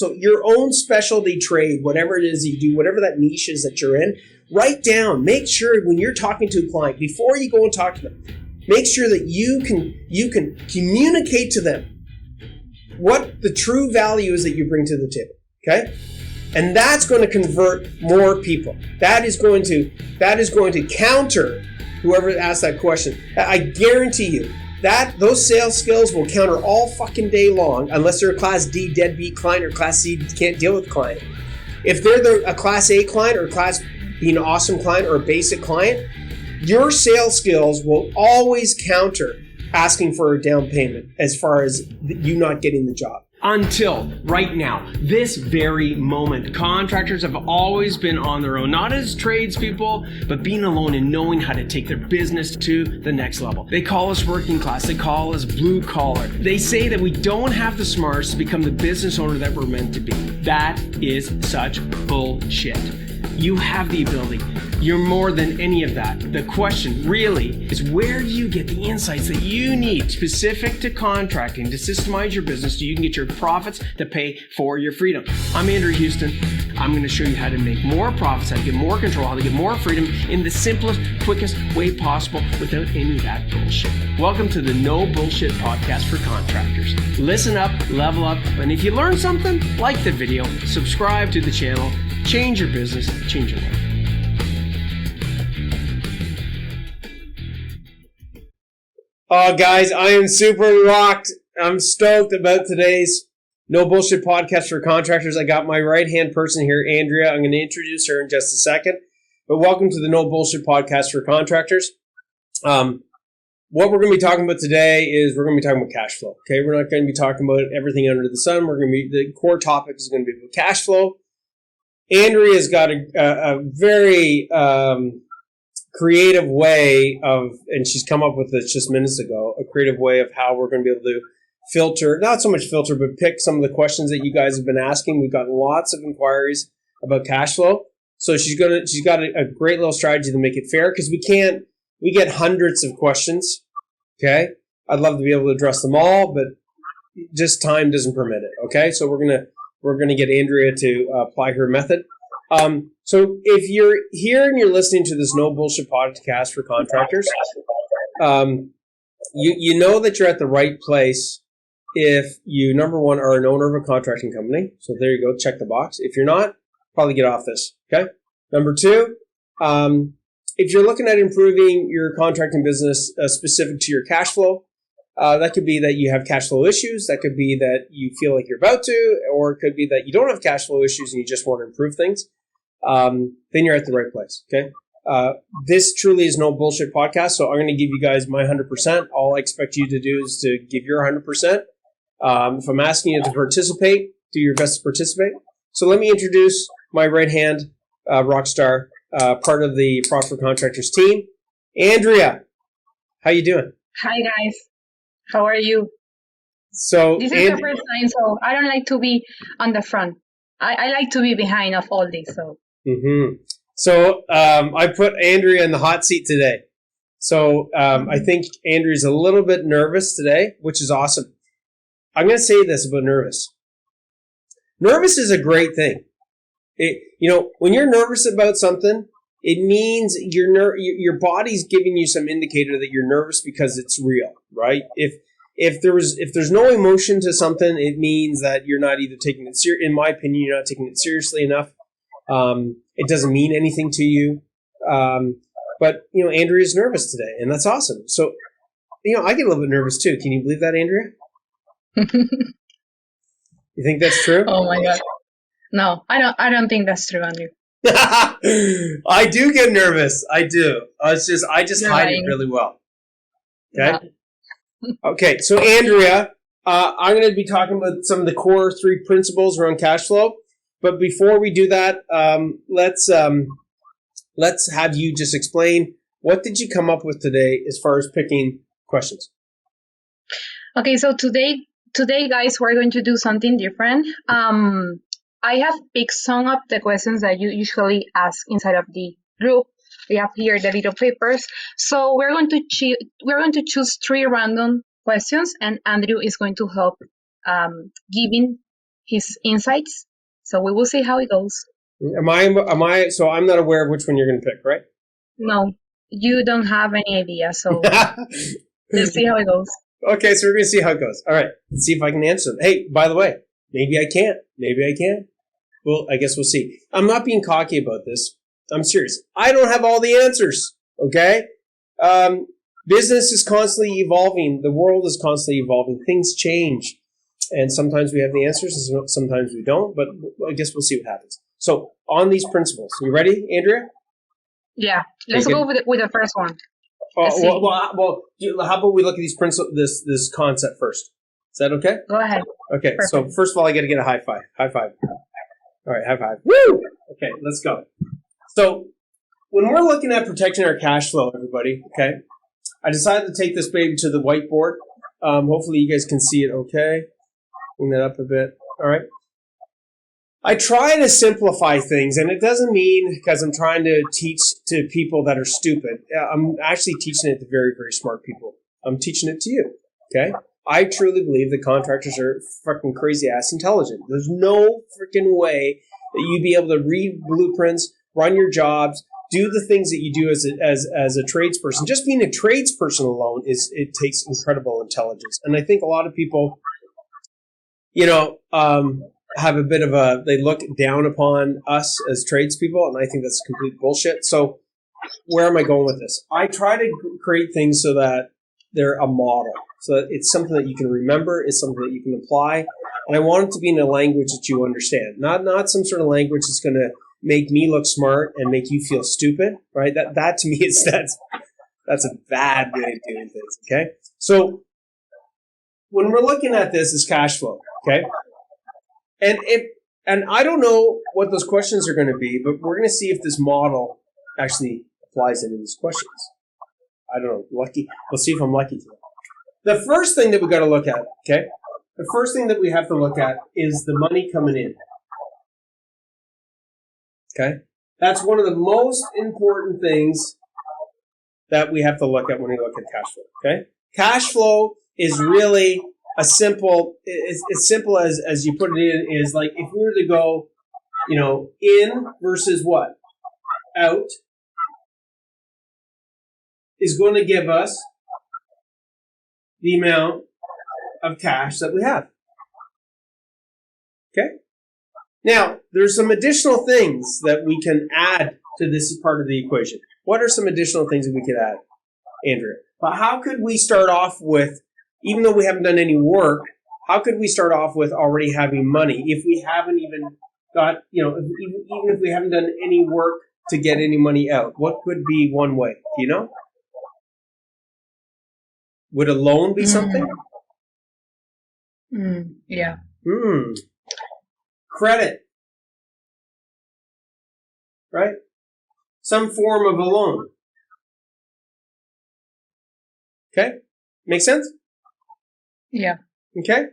So your own specialty trade, whatever it is you do, whatever that niche is that you're in, write down. Make sure when you're talking to a client, before you go and talk to them, make sure that you can communicate to them what the true value is that you bring to the table. Okay? And that's going to convert more people. That is going to counter whoever asked that question. I guarantee you that those sales skills will counter all fucking day long, unless they're a Class D deadbeat client or Class C can't deal with client. If they're a Class A client or Class B an awesome client or a basic client, your sales skills will always counter asking for a down payment as far as you not getting the job. Until right now, this very moment, contractors have always been on their own, not as tradespeople, but being alone and knowing how to take their business to the next level. They call us working class, they call us blue collar. They say that we don't have the smarts to become the business owner that we're meant to be. That is such bullshit. You have the ability. You're more than any of that. The question really is, where do you get the insights that you need specific to contracting to systemize your business so you can get your profits to pay for your freedom? I'm Andrea Houston. I'm going to show you how to make more profits, how to get more control, how to get more freedom in the simplest, quickest way possible without any of that bullshit. Welcome to the No Bullshit Podcast for Contractors. Listen up, level up, and if you learn something, like the video, subscribe to the channel, change your business, change your life. Oh, guys, I am super rocked. I'm stoked about today's No Bullshit Podcast for Contractors. I got my right-hand person here, Andrea. I'm going to introduce her in just a second. But welcome to the No Bullshit Podcast for Contractors. What we're going to be talking about today is we're going to be talking about cash flow. Okay, we're not going to be talking about everything under the sun. The core topic is going to be about cash flow. Andrea's got a very creative way of, and she's come up with this just minutes ago, a creative way of how we're going to be able to filter, not so much filter, but pick some of the questions that you guys have been asking. We've gotten lots of inquiries about cash flow. So she's got a great little strategy to make it fair, because we get hundreds of questions. Okay. I'd love to be able to address them all, but just time doesn't permit it. Okay. So we're going to get Andrea to apply her method. So if you're here and you're listening to this No Bullshit Podcast for Contractors, you know that you're at the right place if you, number one, are an owner of a contracting company. So there you go, check the box. If you're not, probably get off this, okay? Number two, if you're looking at improving your contracting business specific to your cash flow, that could be that you have cash flow issues. That could be that you feel like you're about to, or it could be that you don't have cash flow issues and you just want to improve things. Then you're at the right place. Okay. This truly is No Bullshit Podcast. So I'm going to give you guys my 100%. All I expect you to do is to give your 100%. If I'm asking you to participate, do your best to participate. So let me introduce my right hand, Rockstar, part of the Profit for Contractors team. Andrea, how you doing? Hi guys. How are you? So this is the first time, so I don't like to be on the front. I like to be behind of all this. So. Mm-hmm. So I put Andrea in the hot seat today. So I think Andrea's a little bit nervous today, which is awesome. I'm going to say this about nervous. Nervous is a great thing. When you're nervous about something, it means your body's giving you some indicator that you're nervous because it's real, right? If there's no emotion to something, it means that you're not either taking it in my opinion, you're not taking it seriously enough. It doesn't mean anything to you. But Andrea's nervous today, and that's awesome. So, I get a little bit nervous too. Can you believe that, Andrea? You think that's true? Oh my God. No, I don't think that's true, Andrew. I do get nervous. I do. I just hide it really well. Okay. Yeah. Okay. So Andrea, I'm going to be talking about some of the core 3 principles around cash flow. But before we do that, let's have you just explain, what did you come up with today as far as picking questions? Okay. So today, guys, we're going to do something different. I have picked some of the questions that you usually ask inside of the group. We have here the little papers. So we're going to choose 3 random questions, and Andrew is going to help giving his insights. So we will see how it goes. Am I, so I'm not aware of which one you're going to pick, right? No, you don't have any idea. So let's see how it goes. Okay, so we're going to see how it goes. All right, let's see if I can answer them. Hey, by the way, maybe I can't. Maybe I can. Well, I guess we'll see. I'm not being cocky about this. I'm serious. I don't have all the answers, okay? Business is constantly evolving. The world is constantly evolving. Things change. And sometimes we have the answers, and sometimes we don't, but I guess we'll see what happens. So, on these principles, you ready, Andrea? Yeah, let's go with the first one. Well, how about we look at these principles, this concept first? Is that okay? Go ahead. Okay, perfect. So first of all, I got to get a high five. High five. All right, high five. Woo! Okay, let's go. So when we're looking at protecting our cash flow, everybody, okay, I decided to take this baby to the whiteboard. Hopefully you guys can see it okay. Bring that up a bit. All right. I try to simplify things, and it doesn't mean because I'm trying to teach to people that are stupid. I'm actually teaching it to very, very smart people. I'm teaching it to you, okay? I truly believe that contractors are fucking crazy-ass intelligent. There's no freaking way that you'd be able to read blueprints, run your jobs, do the things that you do as a tradesperson. Just being a tradesperson alone, it takes incredible intelligence. And I think a lot of people, have a bit of they look down upon us as tradespeople, and I think that's complete bullshit. So where am I going with this? I try to create things so that they're a model, so that it's something that you can remember, it's something that you can apply, and I want it to be in a language that you understand, not some sort of language that's going to make me look smart and make you feel stupid, right? That to me is that's a bad way of doing things, okay? So when we're looking at this as cash flow, okay? And I don't know what those questions are going to be, but we're going to see if this model actually applies any of these questions. I don't know. Lucky. We'll see if I'm lucky today. The first thing that we got to look at, okay? The first thing that we have to look at is the money coming in. Okay? That's one of the most important things that we have to look at when we look at cash flow. Okay? Cash flow is really as simple as you put it in is like if we were to go, in versus what? Out is going to give us the amount of cash that we have. Okay? Now, there's some additional things that we can add to this part of the equation. What are some additional things that we could add, Andrea? But how could we start off with, even though we haven't done any work, how could we start off with already having money if we haven't even got, even if we haven't done any work to get any money out? What could be one way? Do you know? Would a loan be something? Yeah. Credit. Right? Some form of a loan. Okay? Make sense? Yeah. Okay?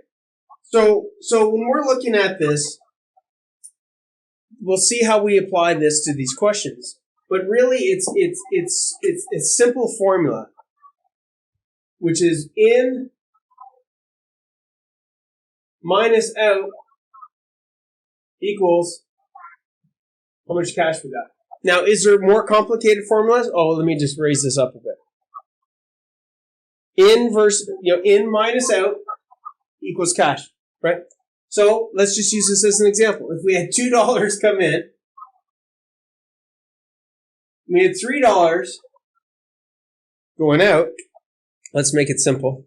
So when we're looking at this, we'll see how we apply this to these questions. But really it's a simple formula, which is in minus out equals how much cash we got. Now, is there more complicated formulas? Oh, let me just raise this up a bit. In minus out equals cash, right? So let's just use this as an example. If we had $2 come in, we had $3 going out. Let's make it simple.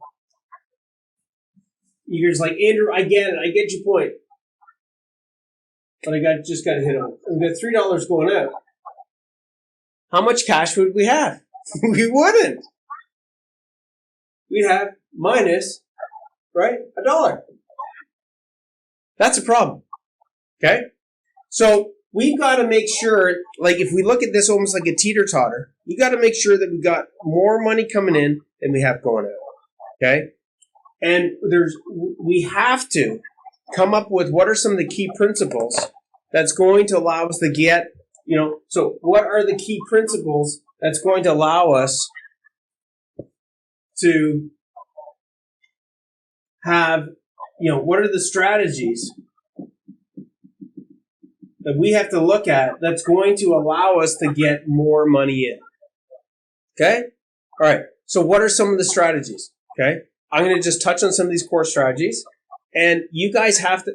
You're just like, Andrew, I get it. I get your point. But just got to hit on. We got $3 going out. How much cash would we have? We wouldn't. We'd have minus, right, $1. That's a problem. Okay? So we've got to make sure, like if we look at this almost like a teeter-totter, we got to make sure that we've got more money coming in than we have going out. Okay? And we have to come up with what are some of the key principles that's going to allow us to get, so what are the key principles that's going to allow us to have, what are the strategies that we have to look at that's going to allow us to get more money in. Okay? All right. So what are some of the strategies? Okay? I'm going to just touch on some of these core strategies. And you guys have to,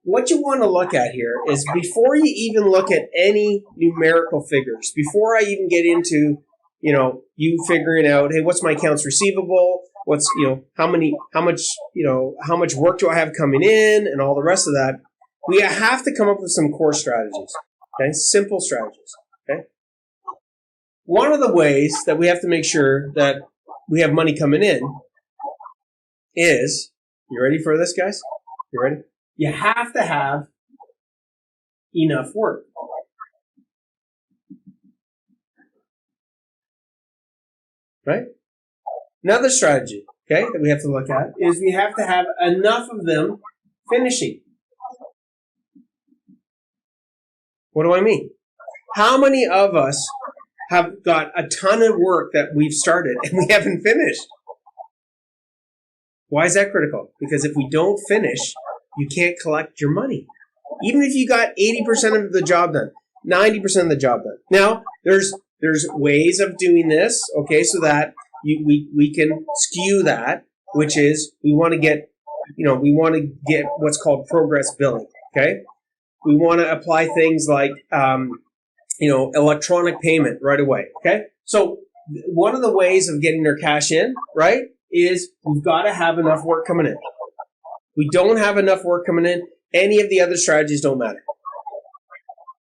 what you want to look at here is before you even look at any numerical figures, before I even get into, you figuring out, hey, what's my accounts receivable? What's, how much work do I have coming in and all the rest of that? We have to come up with some core strategies. Okay? Simple strategies. Okay? One of the ways that we have to make sure that we have money coming in is, you ready for this, guys? You ready? You have to have enough work. Right? Another strategy, okay, that we have to look at is we have to have enough of them finishing. What do I mean? How many of us have got a ton of work that we've started and we haven't finished? Why is that critical? Because if we don't finish, you can't collect your money. Even if you got 80% of the job done, 90% of the job done. Now, there's ways of doing this, okay, so that we can skew that, which is we want to get what's called progress billing, okay? We want to apply things like, electronic payment right away, okay? So one of the ways of getting their cash in, right, is we've got to have enough work coming in. We don't have enough work coming in, any of the other strategies don't matter.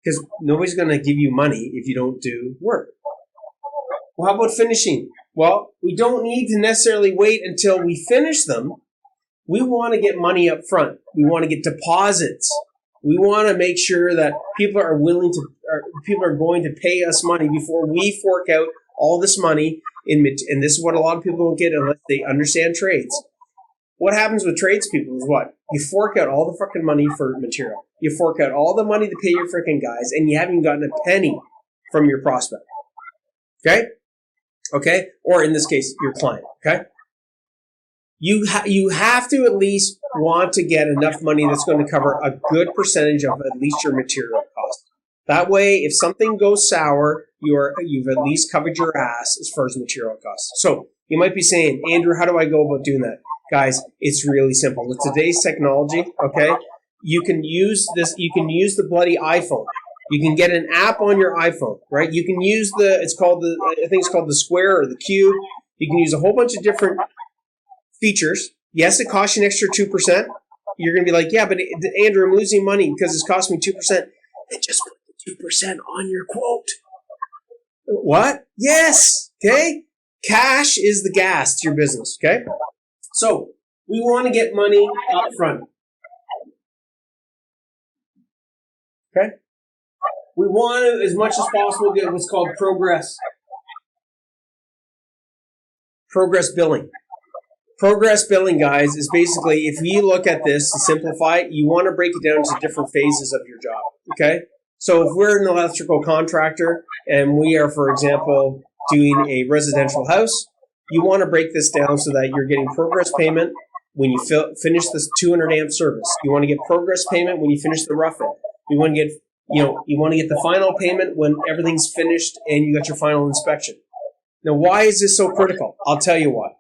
Because nobody's going to give you money if you don't do work. Well, how about finishing? Well, we don't need to necessarily wait until we finish them. We want to get money up front. We want to get deposits. We want to make sure that people are going to pay us money before we fork out all this money. And this is what a lot of people don't get unless they understand trades. What happens with tradespeople is what? You fork out all the fucking money for material. You fork out all the money to pay your freaking guys, and you haven't gotten a penny from your prospect. Okay? Okay? Or in this case, your client. Okay? You have to at least want to get enough money that's going to cover a good percentage of at least your material cost. That way, if something goes sour, you've at least covered your ass as far as material costs. So you might be saying, Andrew, how do I go about doing that? Guys, it's really simple. With today's technology, okay, you can use this. You can use the bloody iPhone. You can get an app on your iPhone, right? You can use I think it's called the Square or the Cube. You can use a whole bunch of different features. Yes, it costs you an extra 2%. You're going to be like, yeah, but Andrew, I'm losing money because it's cost me 2%. And just put the 2% on your quote. What? Yes. Okay. Cash is the gas to your business. Okay. So we want to get money up front. Okay. We want to, as much as possible, get what's called progress billing. Progress billing, guys, is basically, if you look at this and simplify it, you want to break it down into different phases of your job, okay? So if we're an electrical contractor and we are, for example, doing a residential house, you want to break this down so that you're getting progress payment when you finish this 200 amp service. You want to get progress payment when you finish the roughing. You want to get, you want to get the final payment when everything's finished and you got your final inspection. Now, why is this so critical? I'll tell you why.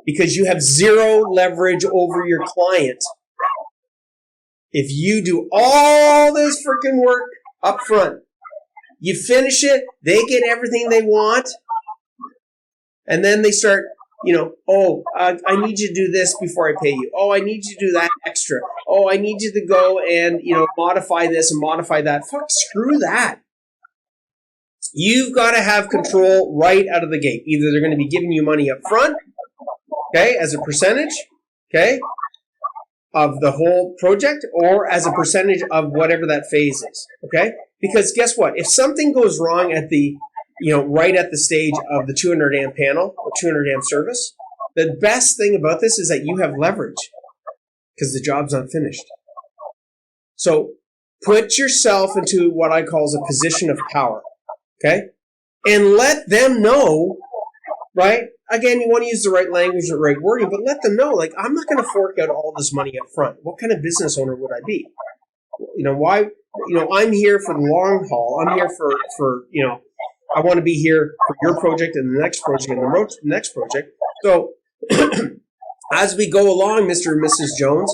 Because you have zero leverage over your client. If you do all this freaking work up front, you finish it, they get everything they want, and then they start, I need you to do this before I pay you. Oh, I need you to do that extra. Oh, I need you to go and, modify this and modify that. Fuck, screw that. You've got to have control right out of the gate. Either they're going to be giving you money up front, okay, as a percentage, okay, of the whole project, or as a percentage of whatever that phase is, okay? Because guess what? If something goes wrong at the, right at the stage of the 200 amp panel or 200 amp service, the best thing about this is that you have leverage because the job's not finished. So put yourself into what I call a position of power, okay? And let them know, right? Again, you want to use the right language, the right wording, but let them know, like, I'm not going to fork out all this money up front. What kind of business owner would I be? Why I'm here for the long haul. I'm here for I want to be here for your project and the next project and the next project. So as we go along, Mr. and Mrs. Jones,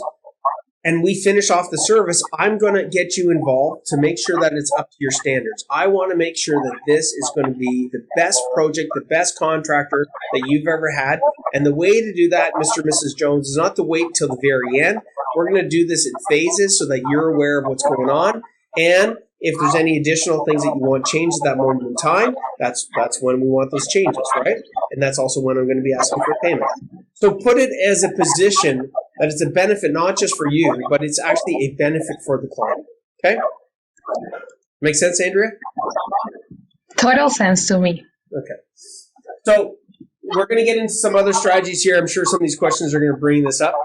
and we finish off the service, I'm going to get you involved to make sure that it's up to your standards. I want to make sure that this is going to be the best project, the best contractor that you've ever had. And the way to do that, Mr. and Mrs. Jones, is not to wait until the very end. We're going to do this in phases so that you're aware of what's going on. And if there's any additional things that you want changed at that moment in time, that's when we want those changes, right? And that's also when I'm going to be asking for payment. So put it as a position that it's a benefit not just for you, but it's actually a benefit for the client. Okay? Make sense, Andrea? Total sense to me. Okay. So we're going to get into some other strategies here. I'm sure some of these questions are going to bring this up.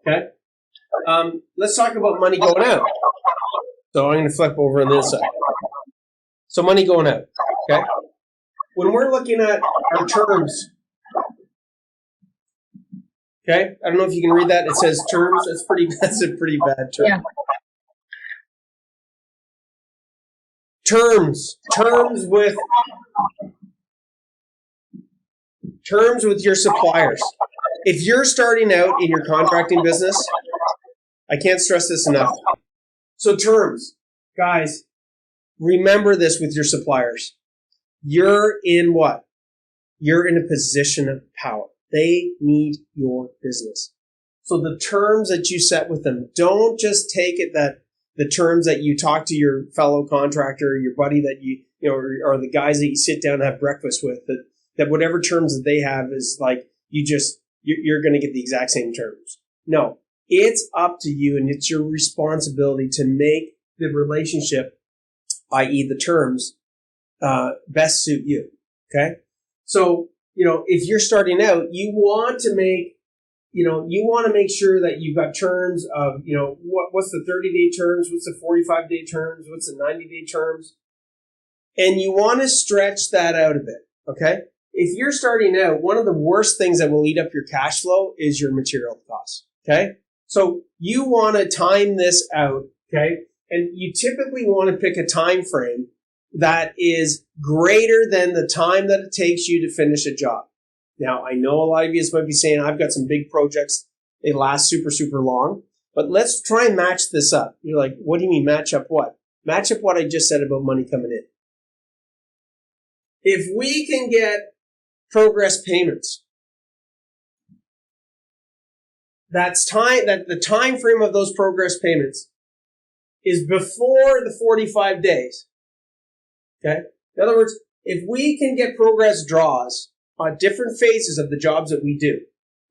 Okay? Let's talk about money going out. So I'm going to flip over on this side. So money going out. Okay? When we're looking at our terms, okay? I don't know if you can read that. It says terms. That's a pretty bad term. Yeah. Terms with your suppliers. If you're starting out in your contracting business, I can't stress this enough. So terms, guys, remember this with your suppliers. You're in what? You're in a position of power. They need your business. So the terms that you set with them, don't just take it that the terms that you talk to your fellow contractor, your buddy that or the guys that you sit down and have breakfast with, that whatever terms that they have is like, you're going to get the exact same terms. No, it's up to you, and it's your responsibility to make the relationship, i.e. the terms, best suit you. Okay? So, if you're starting out, you want to make sure that you've got terms of, what's the 30-day terms, what's the 45-day terms, what's the 90-day terms, and you want to stretch that out a bit, okay? If you're starting out, one of the worst things that will eat up your cash flow is your material costs, okay? So you want to time this out, okay? And you typically want to pick a time frame that is greater than the time that it takes you to finish a job. Now, I know a lot of you might be saying, I've got some big projects. They last super, super long. But let's try and match this up. You're like, what do you mean match up what? Match up what I just said about money coming in. If we can get progress payments, that the time frame of those progress payments is before the 45 days. Okay? In other words, if we can get progress draws on different phases of the jobs that we do,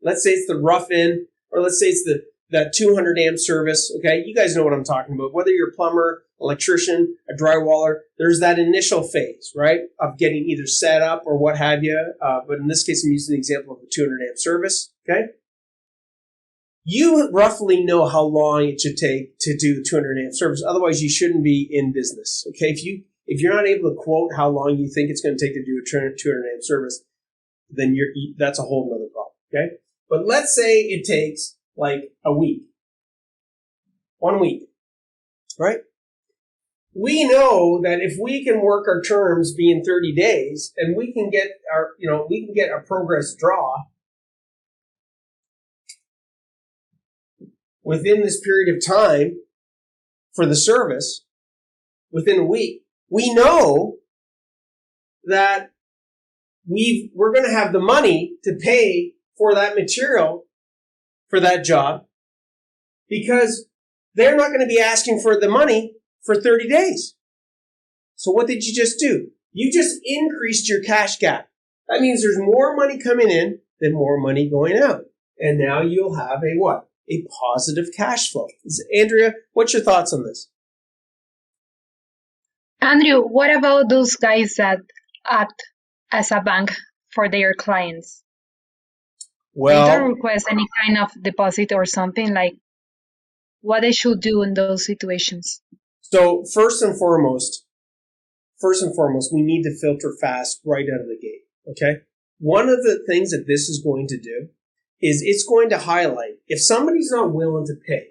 let's say it's the rough in, or let's say it's that 200 amp service, okay? You guys know what I'm talking about. Whether you're a plumber, electrician, a drywaller, there's that initial phase, right, of getting either set up or what have you. But in this case, I'm using the example of a 200 amp service, okay? You roughly know how long it should take to do 200 amp service. Otherwise, you shouldn't be in business, okay? If you're not able to quote how long you think it's going to take to do a 200 amp service, then that's a whole nother problem, okay? But let's say it takes like a week, 1 week, right? We know that if we can work our terms being 30 days and we can get a progress draw within this period of time for the service, within a week, we know that we're going to have the money to pay for that material for that job, because they're not going to be asking for the money for 30 days. So what did you just do? You just increased your cash gap. That means there's more money coming in than more money going out. And now you'll have a what? A positive cash flow. Andrea, what's your thoughts on this? Andrew, what about those guys that act as a bank for their clients? Well, they don't request any kind of deposit or something, like what they should do in those situations. So first and foremost, we need to filter fast right out of the gate, okay? One of the things that this is going to do is it's going to highlight if somebody's not willing to pay,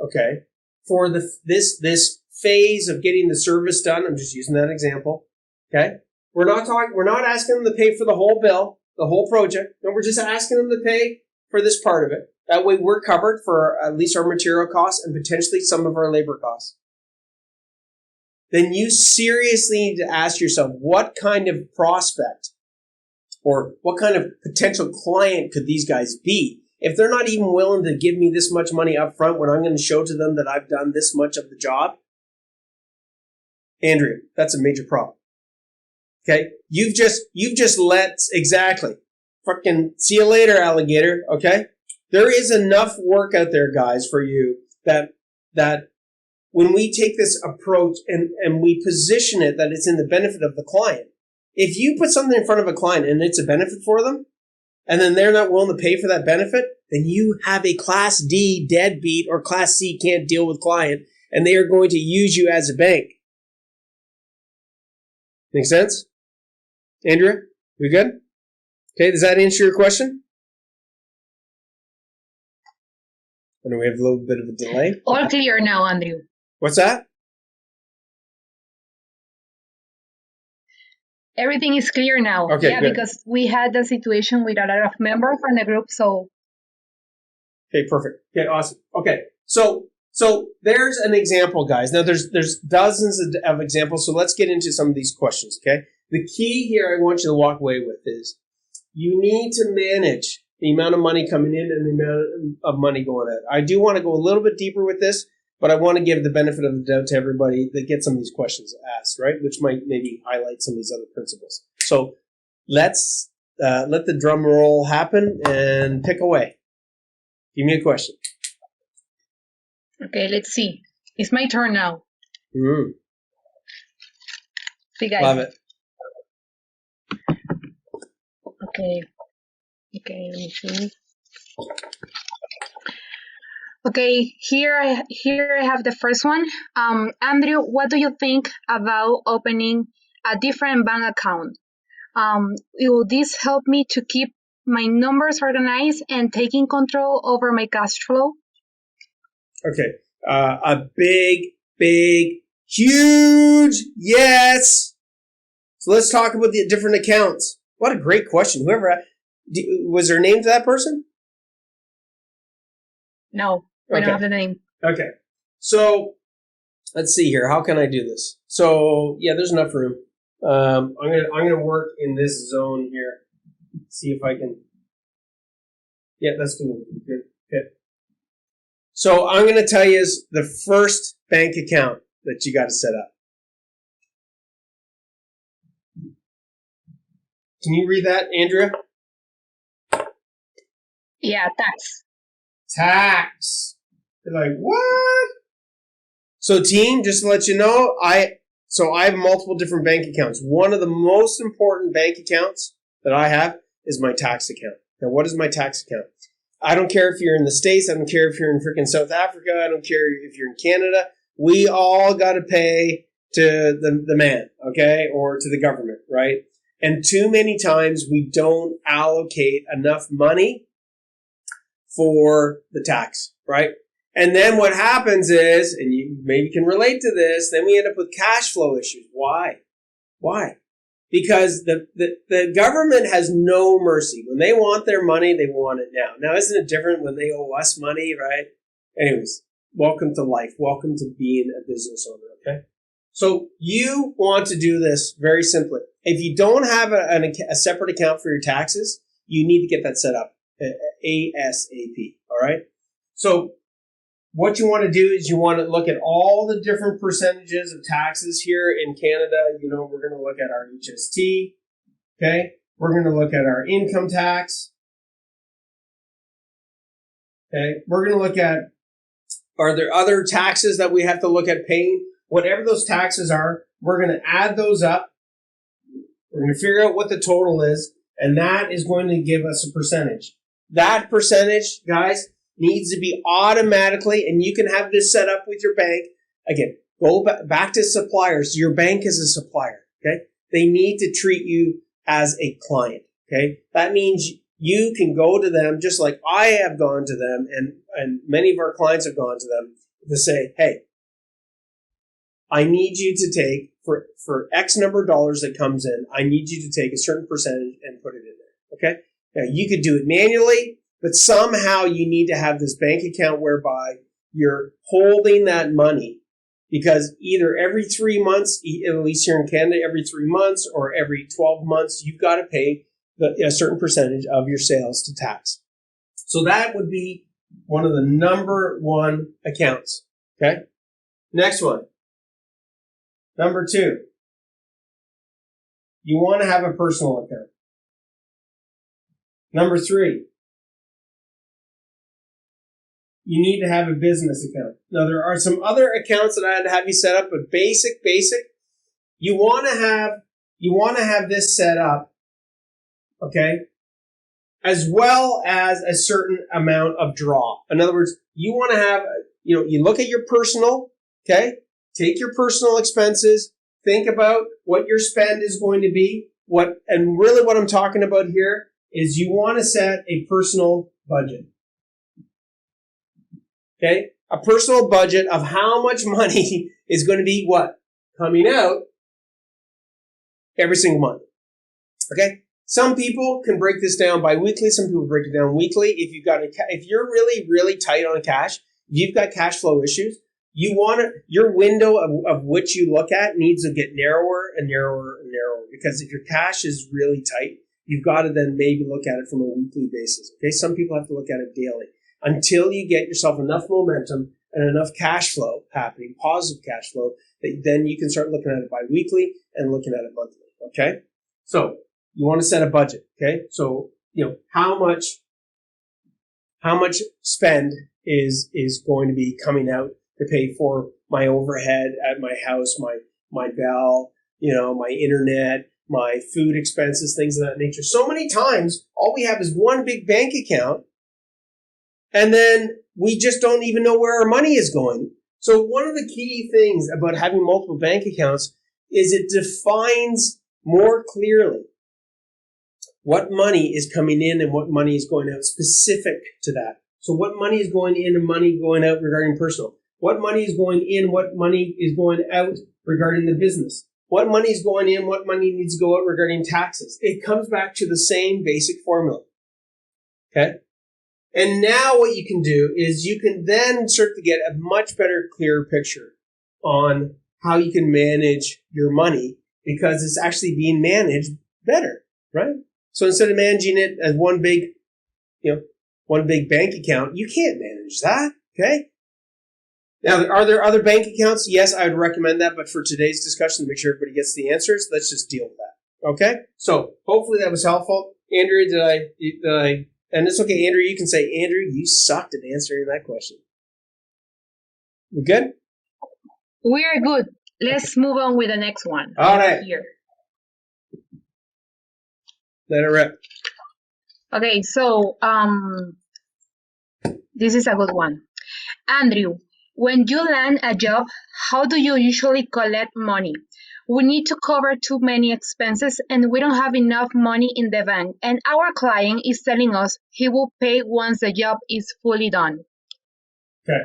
okay, for this phase of getting the service done, I'm just using that example, okay? We're not asking them to pay for the whole bill, the whole project. No, we're just asking them to pay for this part of it. That way we're covered for at least our material costs and potentially some of our labor costs. Then you seriously need to ask yourself, what kind of prospect or what kind of potential client could these guys be? If they're not even willing to give me this much money up front when I'm going to show to them that I've done this much of the job, Andrea, that's a major problem. Okay? You've just let, exactly. Fucking see you later, alligator, okay? There is enough work out there, guys, for you that when we take this approach and we position it that it's in the benefit of the client, if you put something in front of a client and it's a benefit for them, and then they're not willing to pay for that benefit, then you have a Class D deadbeat or Class C can't deal with client, and they are going to use you as a bank. Make sense? Andrea, we good? Okay, does that answer your question? I know we have a little bit of a delay. All clear now, Andrew. What's that? Everything is clear now. Okay, yeah, good. Because we had the situation with a lot of members from the group, so. Okay, perfect. Okay, awesome. Okay, so there's an example, guys. Now there's dozens of examples, so let's get into some of these questions, okay? The key here I want you to walk away with is you need to manage the amount of money coming in and the amount of money going out. I do want to go a little bit deeper with this, but I want to give the benefit of the doubt to everybody that gets some of these questions asked, right? Which might maybe highlight some of these other principles. So let's let the drum roll happen and pick away. Give me a question. Okay, let's see. It's my turn now. Mm. See, guys. Love it. Okay, let me see. Okay, here I have the first one. Andrew, what do you think about opening a different bank account? Will this help me to keep my numbers organized and taking control over my cash flow? Okay, a big, huge yes. So let's talk about the different accounts. What a great question. Was there a name to that person? No, I don't have the name. Okay. So let's see here. How can I do this? So yeah, there's enough room. I'm gonna work in this zone here. See if I can. Yeah, that's good. Good. So I'm gonna tell you is the first bank account that you got to set up. Can you read that, Andrea? Yeah, tax. Tax. You're like, what? So team, just to let you know, I have multiple different bank accounts. One of the most important bank accounts that I have is my tax account. Now, what is my tax account? I don't care if you're in the States. I don't care if you're in freaking South Africa. I don't care if you're in Canada. We all got to pay to the man, okay, or to the government, right? And too many times we don't allocate enough money for the tax, right? And then what happens is, and you maybe can relate to this, then we end up with cash flow issues. Why? Because the government has no mercy. When they want their money, they want it now. Now, isn't it different when they owe us money, right? Anyways, welcome to life. Welcome to being a business owner, okay? So you want to do this very simply. If you don't have a separate account for your taxes, you need to get that set up ASAP, all right? So what you want to do is you want to look at all the different percentages of taxes here in Canada. You know, we're going to look at our HST, okay? We're going to look at our income tax, okay? We're going to look at, are there other taxes that we have to look at paying? Whatever those taxes are, we're going to add those up. We're going to figure out what the total is, and that is going to give us a percentage. That percentage, guys, needs to be automatically, and you can have this set up with your bank. Again, go back to suppliers. Your bank is a supplier, okay? They need to treat you as a client, okay? That means you can go to them just like I have gone to them, and many of our clients have gone to them to say, hey, I need you to take, for X number of dollars that comes in, I need you to take a certain percentage and put it in there, okay? Now, you could do it manually, but somehow you need to have this bank account whereby you're holding that money, because either every 3 months, at least here in Canada, every 3 months or every 12 months, you've got to pay a certain percentage of your sales to tax. So that would be one of the number one accounts, okay? Next one. Number 2. You want to have a personal account. Number 3. You need to have a business account. Now, there are some other accounts that I'd have you set up, but basic, you want to have this set up, okay, as well as a certain amount of draw. In other words, you want to have, you look at your personal, okay, take your personal expenses, think about what your spend is going to be, and really what I'm talking about here is you want to set a personal budget. Okay, a personal budget of how much money is going to be coming out every single month. Okay, some people can break this down bi-weekly. Some people break it down weekly. If you're really, really tight on cash, you've got cash flow issues. Your window of which you look at needs to get narrower and narrower and narrower, because if your cash is really tight, you've got to then maybe look at it from a weekly basis. Okay, some people have to look at it daily, until you get yourself enough momentum and enough cash flow happening, positive cash flow, that then you can start looking at it bi-weekly and looking at it monthly, okay? So you want to set a budget, okay? So, how much spend is going to be coming out to pay for my overhead at my house, my bell, my internet, my food expenses, things of that nature. So many times, all we have is one big bank account, and then we just don't even know where our money is going. So one of the key things about having multiple bank accounts is it defines more clearly what money is coming in and what money is going out specific to that. So what money is going in and money going out regarding personal? What money is going in, what money is going out regarding the business? What money is going in, what money needs to go out regarding taxes? It comes back to the same basic formula. Okay? And now what you can do is you can then start to get a much better, clearer picture on how you can manage your money, because it's actually being managed better, right? So instead of managing it as one big bank account, you can't manage that, okay? Now, are there other bank accounts? Yes, I would recommend that, but for today's discussion, to make sure everybody gets the answers, let's just deal with that, okay? So hopefully that was helpful. Andrea, did I and it's okay, Andrew, you can say, Andrew, you sucked at answering that question. We good? We are good. Let's move on with the next one. All right. Here. Let it rip. Okay, so this is a good one. Andrew, when you land a job, how do you usually collect money? We need to cover too many expenses and we don't have enough money in the bank. And our client is telling us he will pay once the job is fully done. Okay.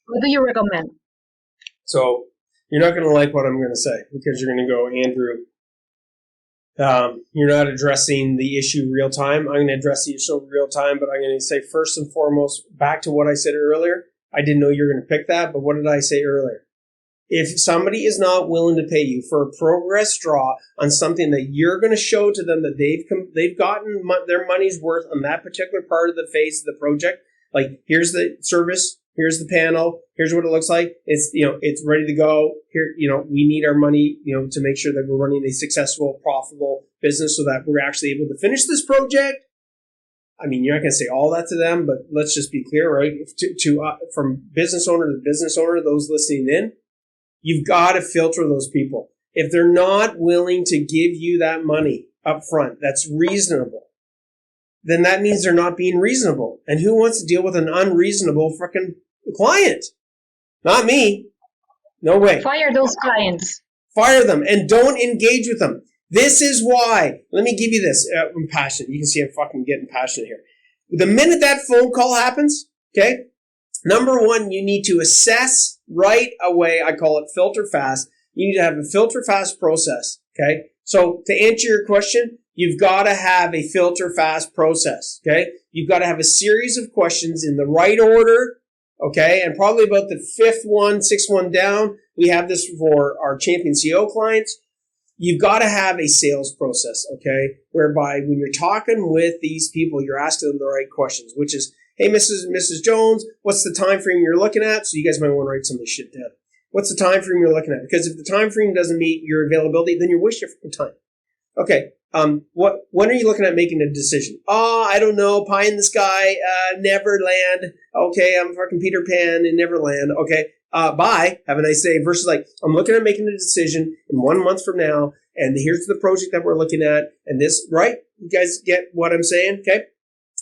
What do you recommend? So you're not going to like what I'm going to say, because you're going to go, Andrew, you're not addressing the issue real time. I'm going to address the issue real time, but I'm going to say first and foremost, back to what I said earlier. I didn't know you were going to pick that, but what did I say earlier? If somebody is not willing to pay you for a progress draw on something that you're going to show to them that they've gotten their money's worth on that particular part of the phase of the project, like here's the service, here's the panel, here's what it looks like, it's ready to go. Here, we need our money, to make sure that we're running a successful, profitable business so that we're actually able to finish this project. I mean, you're not going to say all that to them, but let's just be clear, right? From business owner to business owner, those listening in, you've got to filter those people. If they're not willing to give you that money up front, that's reasonable, then that means they're not being reasonable. And who wants to deal with an unreasonable freaking client? Not me. No way. Fire those clients. Fire them and don't engage with them. This is why. Let me give you this. I'm passionate. You can see I'm fucking getting passionate here. The minute that phone call happens, okay, Number one, you need to assess right away. I call it filter fast. You need to have a filter fast process. Okay. So to answer your question, you've got to have a filter fast process. Okay. You've got to have a series of questions in the right order. Okay. And probably about the sixth one down. We have this for our champion CEO clients. You've got to have a sales process. Okay. Whereby when you're talking with these people, you're asking them the right questions, which is, hey, Mrs. Jones, what's the time frame you're looking at? So you guys might want to write some of this shit down. What's the time frame you're looking at? Because if the time frame doesn't meet your availability, then you're wasting your time. Okay. When are you looking at making a decision? Oh, I don't know. Pie in the sky, Neverland. Okay, I'm fucking Peter Pan in Neverland. Okay. Bye. Have a nice day. Versus like, I'm looking at making a decision in 1 month from now, and here's the project that we're looking at, and this, right? You guys get what I'm saying? Okay.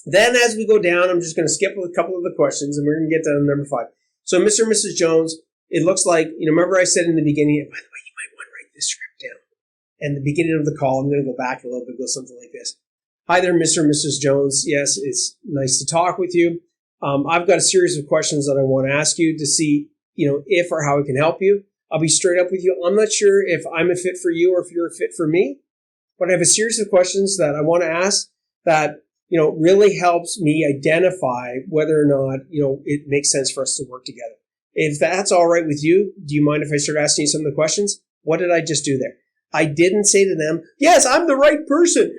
Then as we go down, I'm just going to skip a couple of the questions, and we're going to get down to number 5. So Mr. and Mrs. Jones, it looks like, remember I said in the beginning, by the way, you might want to write this script down. And the beginning of the call, I'm going to go back a little bit, go something like this. Hi there, Mr. and Mrs. Jones. Yes, it's nice to talk with you. I've got a series of questions that I want to ask you to see, if or how I can help you. I'll be straight up with you. I'm not sure if I'm a fit for you or if you're a fit for me, but I have a series of questions that I want to ask that really helps me identify whether or not, it makes sense for us to work together. If that's all right with you, do you mind if I start asking you some of the questions? What did I just do there? I didn't say to them, yes, I'm the right person.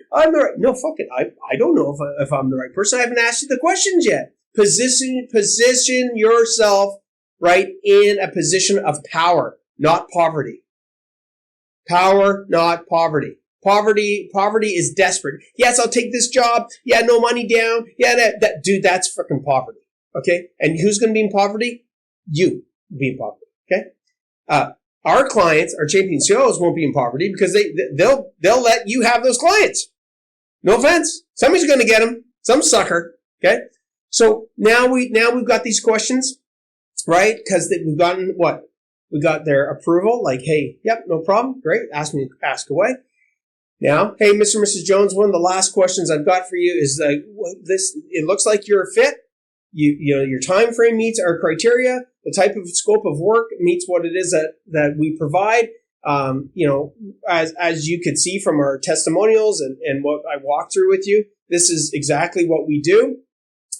No, fuck it. I don't know if I'm the right person. I haven't asked you the questions yet. Position yourself, right, in a position of power, not poverty. Power, not poverty. Poverty is desperate. Yes, I'll take this job. Yeah, no money down. Yeah, dude, that's freaking poverty. Okay? And who's going to be in poverty? You be in poverty. Okay? Our clients, our champion CEOs, won't be in poverty because they'll let you have those clients. No offense. Somebody's going to get them. Some sucker. Okay? So now we've got these questions, right? Because we've gotten what? We got their approval. Like, hey, yep, no problem. Great. Ask away. Now, hey, Mr. and Mrs. Jones, one of the last questions I've got for you is this. It looks like you're a fit. Your time frame meets our criteria. The type of scope of work meets what it is that we provide. As you could see from our testimonials and what I walked through with you, this is exactly what we do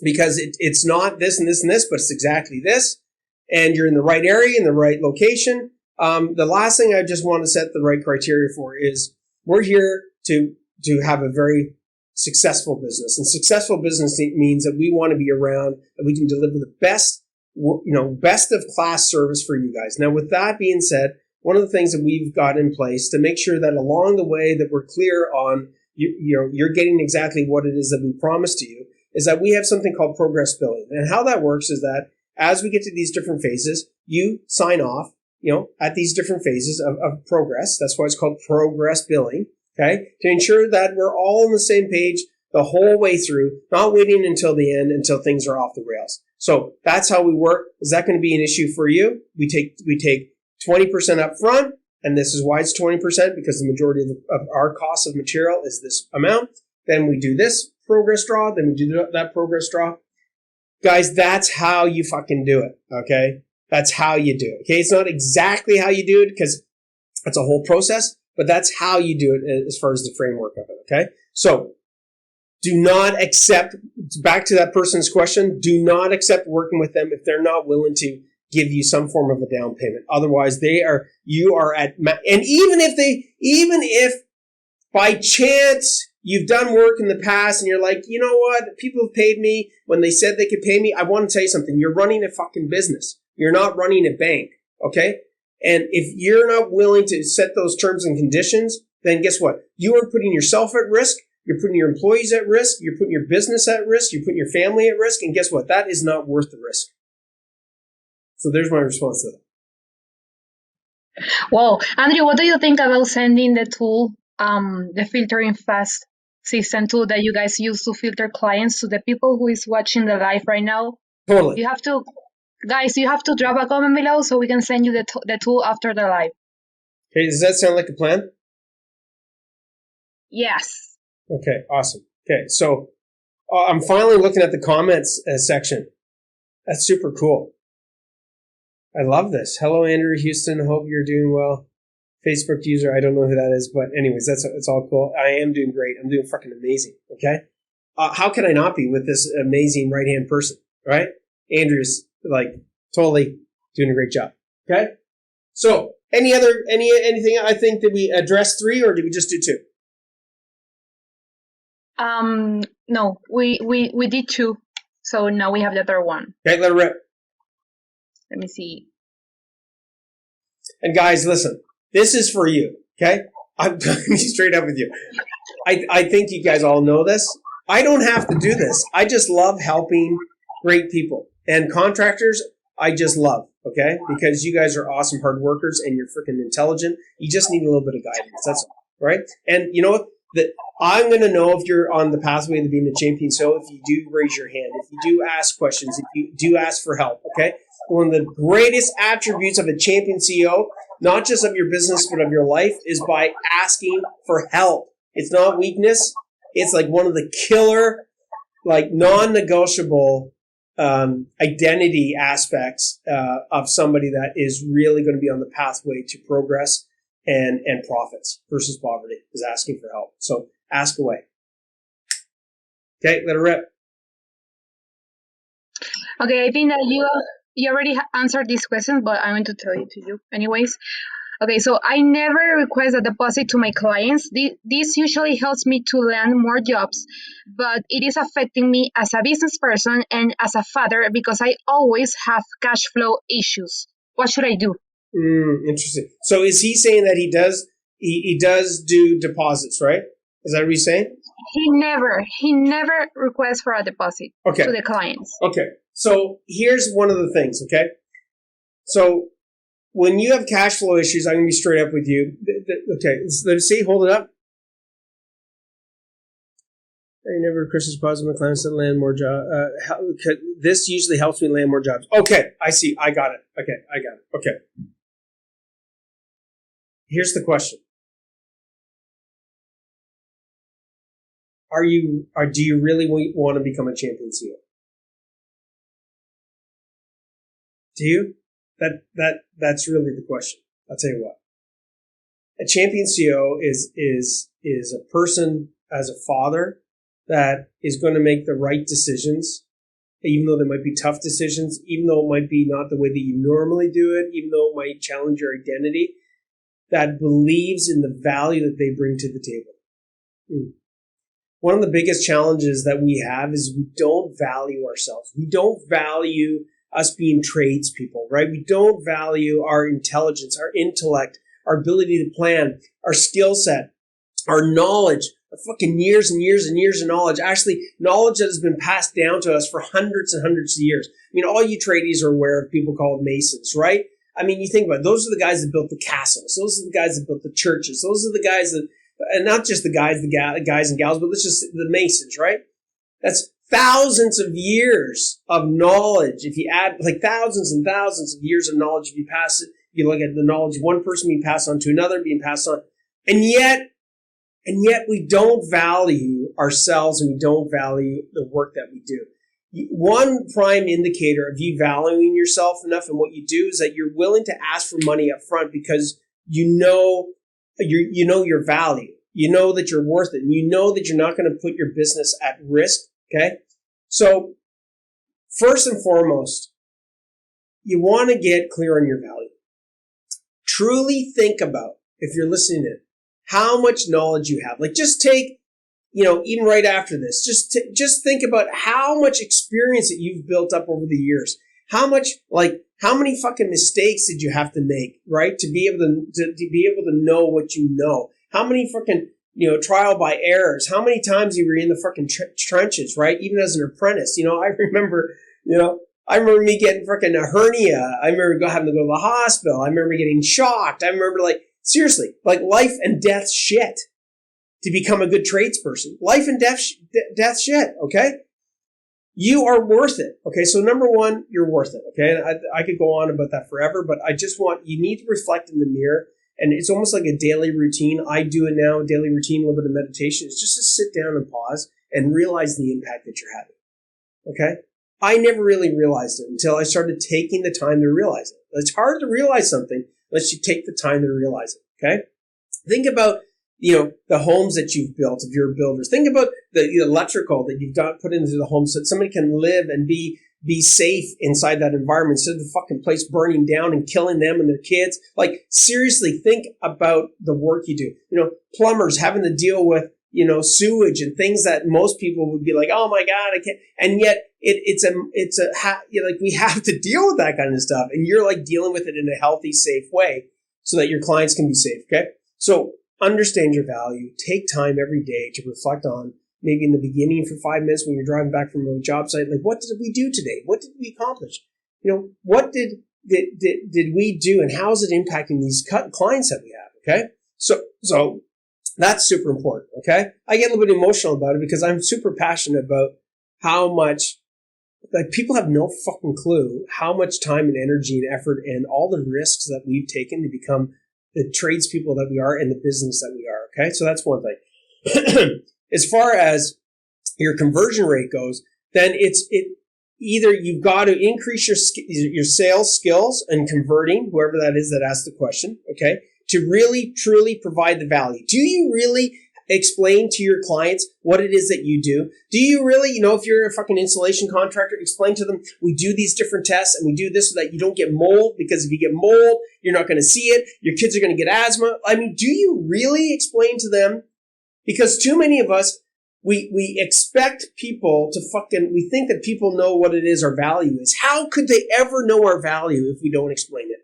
because it's not this and this and this, but it's exactly this. And you're in the right area, in the right location. The last thing I just want to set the right criteria for is we're here to have a very successful business. And successful business means that we want to be around and we can deliver the best of class service for you guys. Now, with that being said, one of the things that we've got in place to make sure that along the way that we're clear on, you're getting exactly what it is that we promised to you is that we have something called progress billing. And how that works is that as we get to these different phases, you sign off, at these different phases of progress. That's why it's called progress billing. Okay. To ensure that we're all on the same page the whole way through, not waiting until the end, until things are off the rails. So that's how we work. Is that going to be an issue for you? We take 20% up front, and this is why it's 20% because the majority of our cost of material is this amount. Then we do this progress draw, then we do that progress draw. Guys, that's how you fucking do it, okay? That's how you do it, okay? It's not exactly how you do it because it's a whole process, but that's how you do it as far as the framework of it, okay? So do not accept, back to that person's question, do not accept working with them if they're not willing to give you some form of a down payment. Otherwise, you are at, and even if by chance you've done work in the past and you're like, you know what, people have paid me when they said they could pay me, I want to tell you something. You're running a fucking business. You're not running a bank, okay? And if you're not willing to set those terms and conditions, then guess what? You are putting yourself at risk. You're putting your employees at risk. You're putting your business at risk. You're putting your family at risk. And guess what? That is not worth the risk. So there's my response to that. Well, Andrea, what do you think about sending the tool, the filtering fast system tool that you guys use to filter clients to the people who is watching the live right now? Totally. You have to drop a comment below so we can send you the tool after the live. Okay, does that sound like a plan? Yes. Okay, awesome. Okay, so I'm finally looking at the comments section. That's super cool. I love this. Hello, Andrew Houston. Hope you're doing well. Facebook user, I don't know who that is, but anyways, it's all cool. I am doing great. I'm doing fucking amazing. Okay. How can I not be with this amazing right-hand person, right? Andrew's like totally doing a great job. Okay. So anything? I think, did we address 3 or did we just do 2? No, we did 2. So now we have the third one. Okay, let it rip. Let me see. And guys, listen, this is for you, okay? I'm talking straight up with you. I think you guys all know this. I don't have to do this. I just love helping great people. And contractors, I just love, okay? Because you guys are awesome hard workers and you're freaking intelligent. You just need a little bit of guidance. That's all, right? And you know what? I'm going to know if you're on the pathway to being a champion. So if you do raise your hand, if you do ask questions, if you do ask for help, okay? One of the greatest attributes of a champion CEO, not just of your business, but of your life, is by asking for help. It's not weakness. It's like one of the killer, like non-negotiable identity aspects of somebody that is really going to be on the pathway to progress and profits versus poverty, is asking for help. So ask away. Okay, let it rip. Okay, I think that you already answered this question, but I'm going to tell it to you anyways. Okay, so I never request a deposit to my clients. This usually helps me to land more jobs, but it is affecting me as a business person and as a father because I always have cash flow issues. What should I do? Interesting. So is he saying that he does do deposits, right? Is that what he's saying? He never requests for a deposit to the clients. Okay. So here's one of the things, okay? So when you have cash flow issues, I'm going to be straight up with you. Okay, let's see. Hold it up. I never Christmas deposit my clients to land more jobs. This usually helps me land more jobs. Okay, I see. I got it. Okay, I got it. Okay. Here's the question. Do you really want to become a champion CEO? Do you? That's really the question. I'll tell you what. A champion CEO is a person as a father that is going to make the right decisions, even though they might be tough decisions, even though it might be not the way that you normally do it, even though it might challenge your identity, that believes in the value that they bring to the table. One of the biggest challenges that we have is we don't value ourselves. We don't value us being tradespeople, right? We don't value our intelligence, our intellect, our ability to plan, our skill set, our knowledge, our fucking years and years and years of knowledge. Actually, knowledge that has been passed down to us for hundreds and hundreds of years. I mean, all you tradies are aware of people called masons, right? I mean, you think about it. Those are the guys that built the castles. Those are the guys that built the churches. Those are the guys that, and not just the guys and gals, but let's just the masons, right? That's thousands of years of knowledge. If you add like thousands and thousands of years of knowledge, if you pass it, you look at the knowledge of one person being passed on to another, being passed on. And yet we don't value ourselves and we don't value the work that we do. One prime indicator of you valuing yourself enough and what you do is that you're willing to ask for money up front because you know your value. You know that you're worth it. And you know that you're not going to put your business at risk. Okay? So first and foremost, you want to get clear on your value. Truly think about, if you're listening in, how much knowledge you have. Like just take, even right after this, just think about how much experience that you've built up over the years. How many fucking mistakes did you have to make, right? To be able to know what you know. How many fucking, trial by errors. How many times you were in the fucking trenches, right? Even as an apprentice. I remember me getting fucking a hernia. I remember having to go to the hospital. I remember getting shocked. I remember seriously, life and death shit to become a good tradesperson. Life and death shit, okay? You are worth it, okay? So number one, you're worth it, okay? And I could go on about that forever, but you need to reflect in the mirror. And it's almost like a daily routine. I do it now, a daily routine, a little bit of meditation. It's just to sit down and pause and realize the impact that you're having. Okay? I never really realized it until I started taking the time to realize it. It's hard to realize something unless you take the time to realize it, okay? Think about, the homes that you've built, if you're builders. Think about the electrical that you've put into the home so that somebody can live and be safe inside that environment instead of the fucking place burning down and killing them and their kids. Like, seriously, think about the work you do. Plumbers having to deal with, sewage and things that most people would be like, oh my God, I can't. And yet we have to deal with that kind of stuff. And you're like dealing with it in a healthy, safe way so that your clients can be safe. Okay. So understand your value. Take time every day to reflect on, maybe in the beginning for 5 minutes when you're driving back from a job site, like, what did we do today? What did we accomplish? What did we do, and how is it impacting these clients that we have? Okay. So that's super important. Okay. I get a little bit emotional about it because I'm super passionate about how much, like, people have no fucking clue how much time and energy and effort and all the risks that we've taken to become the tradespeople that we are and the business that we are. Okay. So that's one thing. As far as your conversion rate goes, then either you've got to increase your sales skills and converting, whoever that is that asked the question, okay, to really, truly provide the value. Do you really explain to your clients what it is that you do? Do you really, if you're a fucking installation contractor, explain to them, we do these different tests and we do this so that you don't get mold, because if you get mold, you're not going to see it. Your kids are going to get asthma. I mean, do you really explain to them? Because too many of us, we expect people to we think that people know what it is our value is. How could they ever know our value if we don't explain it?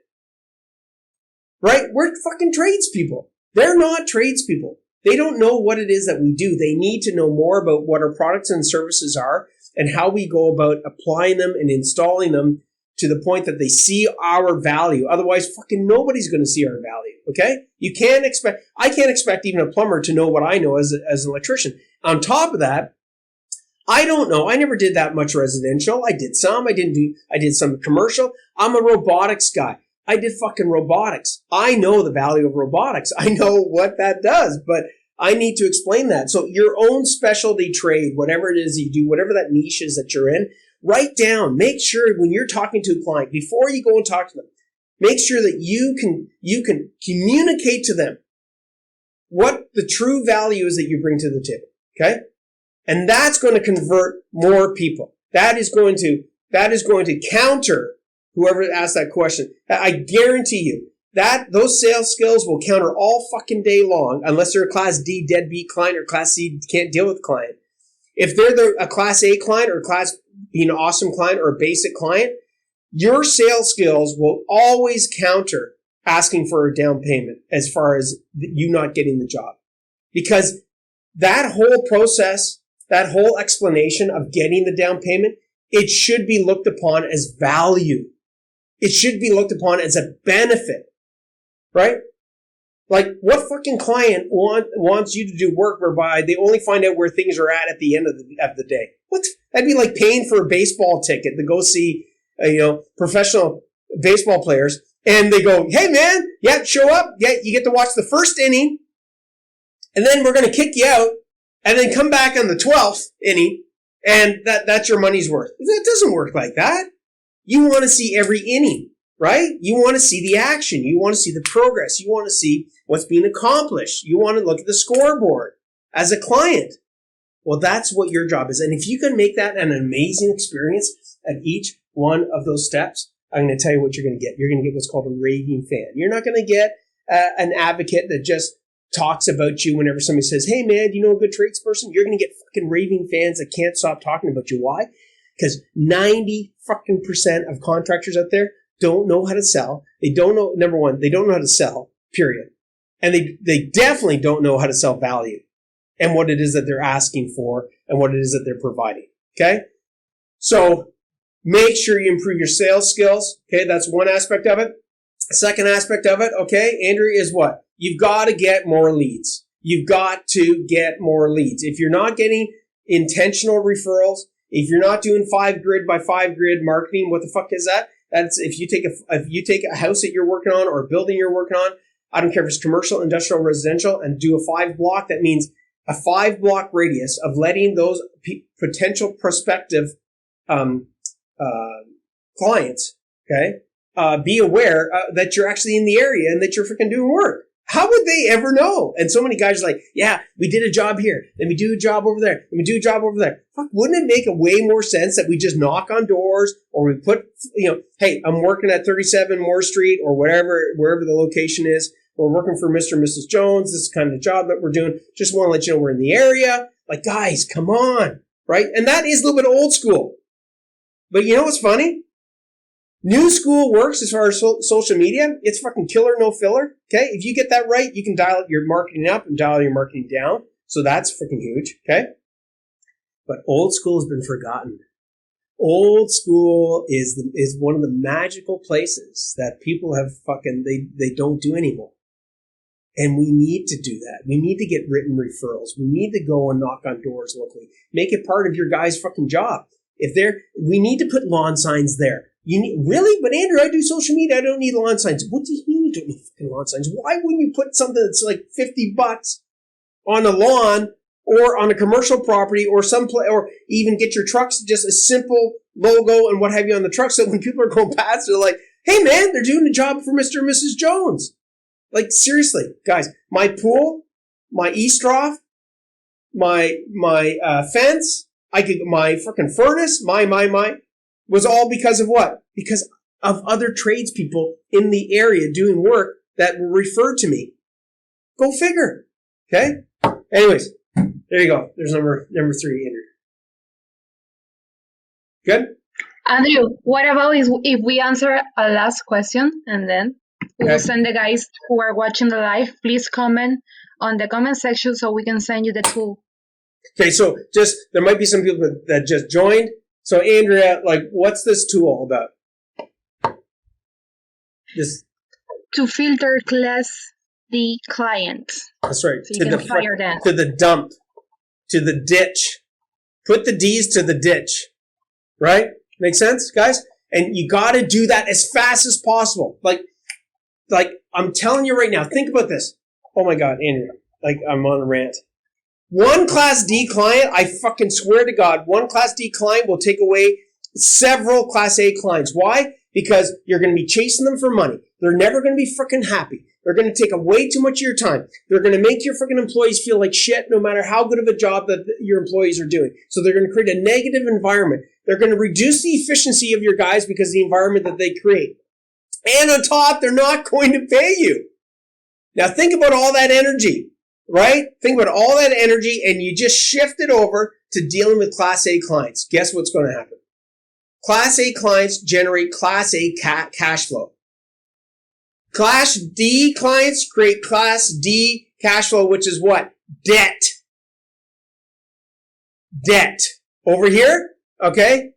Right? We're fucking tradespeople. They're not tradespeople. They don't know what it is that we do. They need to know more about what our products and services are and how we go about applying them and installing them to the point that they see our value. Otherwise, fucking nobody's going to see our value. Okay? I can't expect even a plumber to know what I know as an electrician. On top of that, I don't know. I never did that much residential. I did some. I did some commercial. I'm a robotics guy. I did fucking robotics. I know the value of robotics. I know what that does, but I need to explain that. So your own specialty trade, whatever it is you do, whatever that niche is that you're in, write down. Make sure when you're talking to a client, before you go and talk to them, make sure that you can communicate to them what the true value is that you bring to the table. Okay? And that's going to convert more people. That is going to counter whoever asked that question. I guarantee you that those sales skills will counter all fucking day long, unless they're a Class D deadbeat client or Class C can't deal with client. If they're a Class A client or a Class B, an awesome client or a basic client, your sales skills will always counter asking for a down payment as far as you not getting the job. Because that whole process, that whole explanation of getting the down payment, it should be looked upon as value. It should be looked upon as a benefit, right? Like, what fucking client wants you to do work whereby they only find out where things are at the end of the day? What? That'd be like paying for a baseball ticket to go see, professional baseball players, and they go, "Hey man, yeah, show up. Yeah, you get to watch the first inning, and then we're going to kick you out, and then come back on the 12th inning, and that's your money's worth." It doesn't work like that. You want to see every inning, right? You want to see the action. You want to see the progress. You want to see what's being accomplished. You want to look at the scoreboard as a client. Well, that's what your job is. And if you can make that an amazing experience at each one of those steps, I'm going to tell you what you're going to get. You're going to get what's called a raving fan. You're not going to get an advocate that just talks about you whenever somebody says, "Hey man, do you know a good tradesperson?" You're going to get fucking raving fans that can't stop talking about you. Why? Because 90% of contractors out there don't know how to sell. They don't know, number one, they don't know how to sell, period. And they definitely don't know how to sell value and what it is that they're asking for and what it is that they're providing. Okay? So make sure you improve your sales skills. Okay? That's one aspect of it. Second aspect of it, okay, Andrea, is what? You've got to get more leads. You've got to get more leads. If you're not getting intentional referrals, if you're not doing 5 grid by 5 grid marketing, what the fuck is that? That's if you take a house that you're working on or a building you're working on, I don't care if it's commercial, industrial, residential, and do a 5 block. That means a 5 block radius of letting those potential prospective clients, okay, be aware that you're actually in the area and that you're freaking doing work. How would they ever know? And so many guys are like, yeah, we did a job here, then we do a job over there, then we do a job over there. Fuck, wouldn't it make a way more sense that we just knock on doors, or we put, hey, I'm working at 37 Moore Street or wherever the location is. We're working for Mr. and Mrs. Jones. This is kind of the job that we're doing. Just want to let you know we're in the area. Like, guys, come on, right? And that is a little bit old school. But you know what's funny? New school works as far as social media. It's fucking killer, no filler. Okay, if you get that right, you can dial your marketing up and dial your marketing down. So that's freaking huge. Okay, but old school has been forgotten. Old school is one of the magical places that people have they don't do anymore. And we need to do that. We need to get written referrals. We need to go and knock on doors locally. Make it part of your guy's fucking job. We need to put lawn signs there. Really? But Andrew, I do social media. I don't need lawn signs. What do you mean you don't need fucking lawn signs? Why wouldn't you put something that's like $50 on a lawn or on a commercial property or or even get your trucks just a simple logo and what have you on the truck, so when people are going past, they're like, hey man, they're doing a job for Mr. and Mrs. Jones. Like, seriously, guys, my pool, my eavesdrop, my fence, my freaking furnace, my was all because of what? Because of other tradespeople in the area doing work that were referred to me. Go figure. Okay? Anyways, there you go. There's number 3, Andrew. Good? Andrew, what about if we answer a last question and then we will send the guys who are watching the live, please comment on the comment section so we can send you the tool. Okay, so there might be some people that just joined. So Andrea, what's this tool all about? To filter class D clients. That's right. So you can fire them. To the dump. To the ditch. Put the D's to the ditch. Right? Make sense, guys? And you got to do that as fast as possible. Like I'm telling you right now, think about this. Oh my God, Andrea. I'm on a rant. One Class D client, I fucking swear to God, one Class D client will take away several Class A clients. Why? Because you're going to be chasing them for money. They're never going to be freaking happy. They're going to take way too much of your time. They're going to make your freaking employees feel like shit no matter how good of a job that your employees are doing. So they're going to create a negative environment. They're going to reduce the efficiency of your guys because of the environment that they create. And on top, they're not going to pay you. Now think about all that energy. Right? Think about all that energy and you just shift it over to dealing with Class A clients. Guess what's going to happen? Class A clients generate Class A cash flow. Class D clients create Class D cash flow, which is what? Debt. Debt. Over here, okay?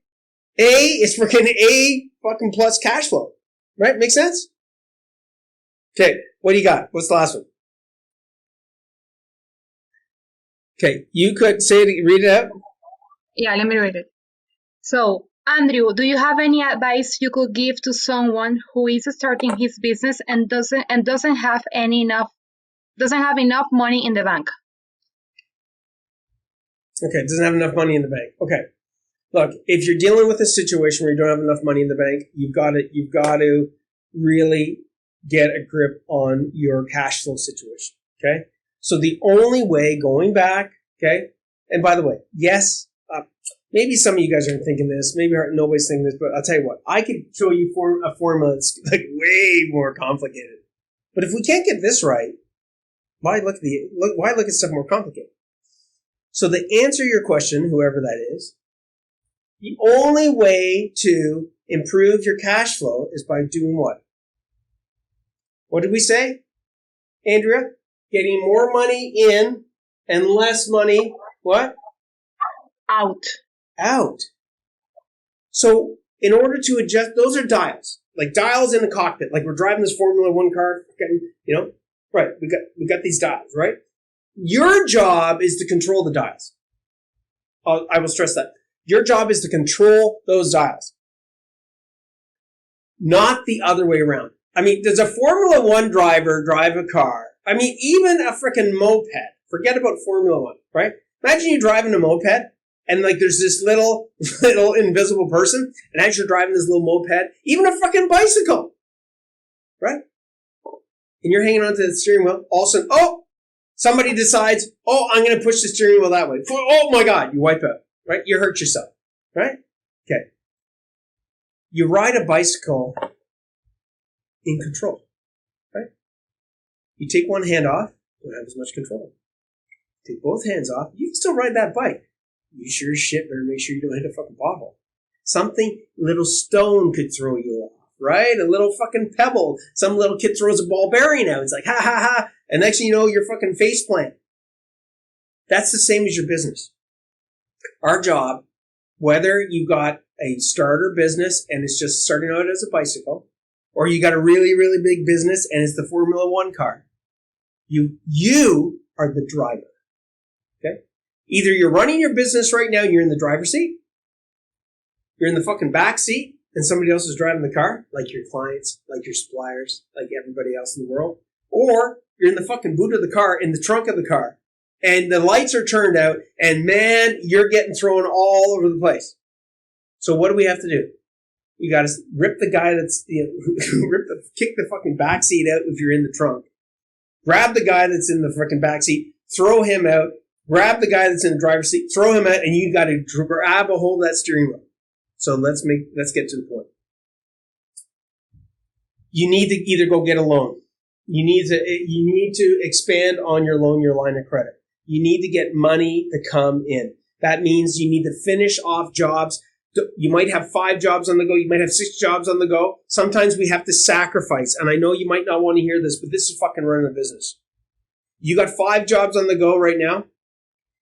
A is freaking A fucking plus cash flow. Right? Make sense? Okay, what do you got? What's the last one? Okay, you could say it, read it out. Yeah, let me read it. So, Andrew, do you have any advice you could give to someone who is starting his business and doesn't have enough money in the bank? Okay, doesn't have enough money in the bank. Okay, look, if you're dealing with a situation where you don't have enough money in the bank, you've got to really get a grip on your cash flow situation. Okay. So the only way going back, okay, and by the way, yes, maybe some of you guys aren't thinking this, maybe nobody's thinking this, but I'll tell you what, I could show you a formula that's way more complicated. But if we can't get this right, why look at stuff more complicated? So to answer your question, whoever that is, the only way to improve your cash flow is by doing what? What did we say, Andrea? Getting more money in and less money, what? Out. So in order to adjust, those are dials. Like dials in the cockpit. Like we're driving this Formula 1 car, right, we got these dials, right? Your job is to control the dials. I will stress that. Your job is to control those dials. Not the other way around. I mean, does a Formula 1 driver drive a car? I mean, even a freaking moped. Forget about Formula 1, right? Imagine you driving a moped and like there's this little invisible person, and as you're driving this little moped, even a fucking bicycle, right? And you're hanging onto the steering wheel, all of a sudden, oh, somebody decides, oh, I'm going to push the steering wheel that way. Oh my God, you wipe out, right? You hurt yourself, right? Okay. You ride a bicycle in control, right? You take one hand off, you don't have as much control. Take both hands off, you can still ride that bike. You sure as shit better make sure you don't hit a fucking pothole. Something, little stone could throw you off, right? A little fucking pebble. Some little kid throws a ball bearing out. It's like, ha ha ha. And next thing you know, you're fucking face plant. That's the same as your business. Our job, whether you got a starter business and it's just starting out as a bicycle, or you got a really, really big business and it's the Formula One car, you are the driver. Okay? Either you're running your business right now, you're in the driver's seat, you're in the fucking back seat, and somebody else is driving the car, like your clients, like your suppliers, like everybody else in the world, or you're in the fucking boot of the car, in the trunk of the car, and the lights are turned out, and man, you're getting thrown all over the place. So what do we have to do? You got to rip the guy that's, kick the fucking back seat out if you're in the trunk. Grab the guy that's in the fucking back seat, throw him out. Grab the guy that's in the driver's seat, throw him out, and you got to grab a hold of that steering wheel. So let's get to the point. You need to either go get a loan. You need to expand on your loan, your line of credit. You need to get money to come in. That means you need to finish off jobs. You might have 5 jobs on the go. You might have 6 jobs on the go. Sometimes we have to sacrifice. And I know you might not want to hear this, but this is fucking running a business. You got 5 jobs on the go right now,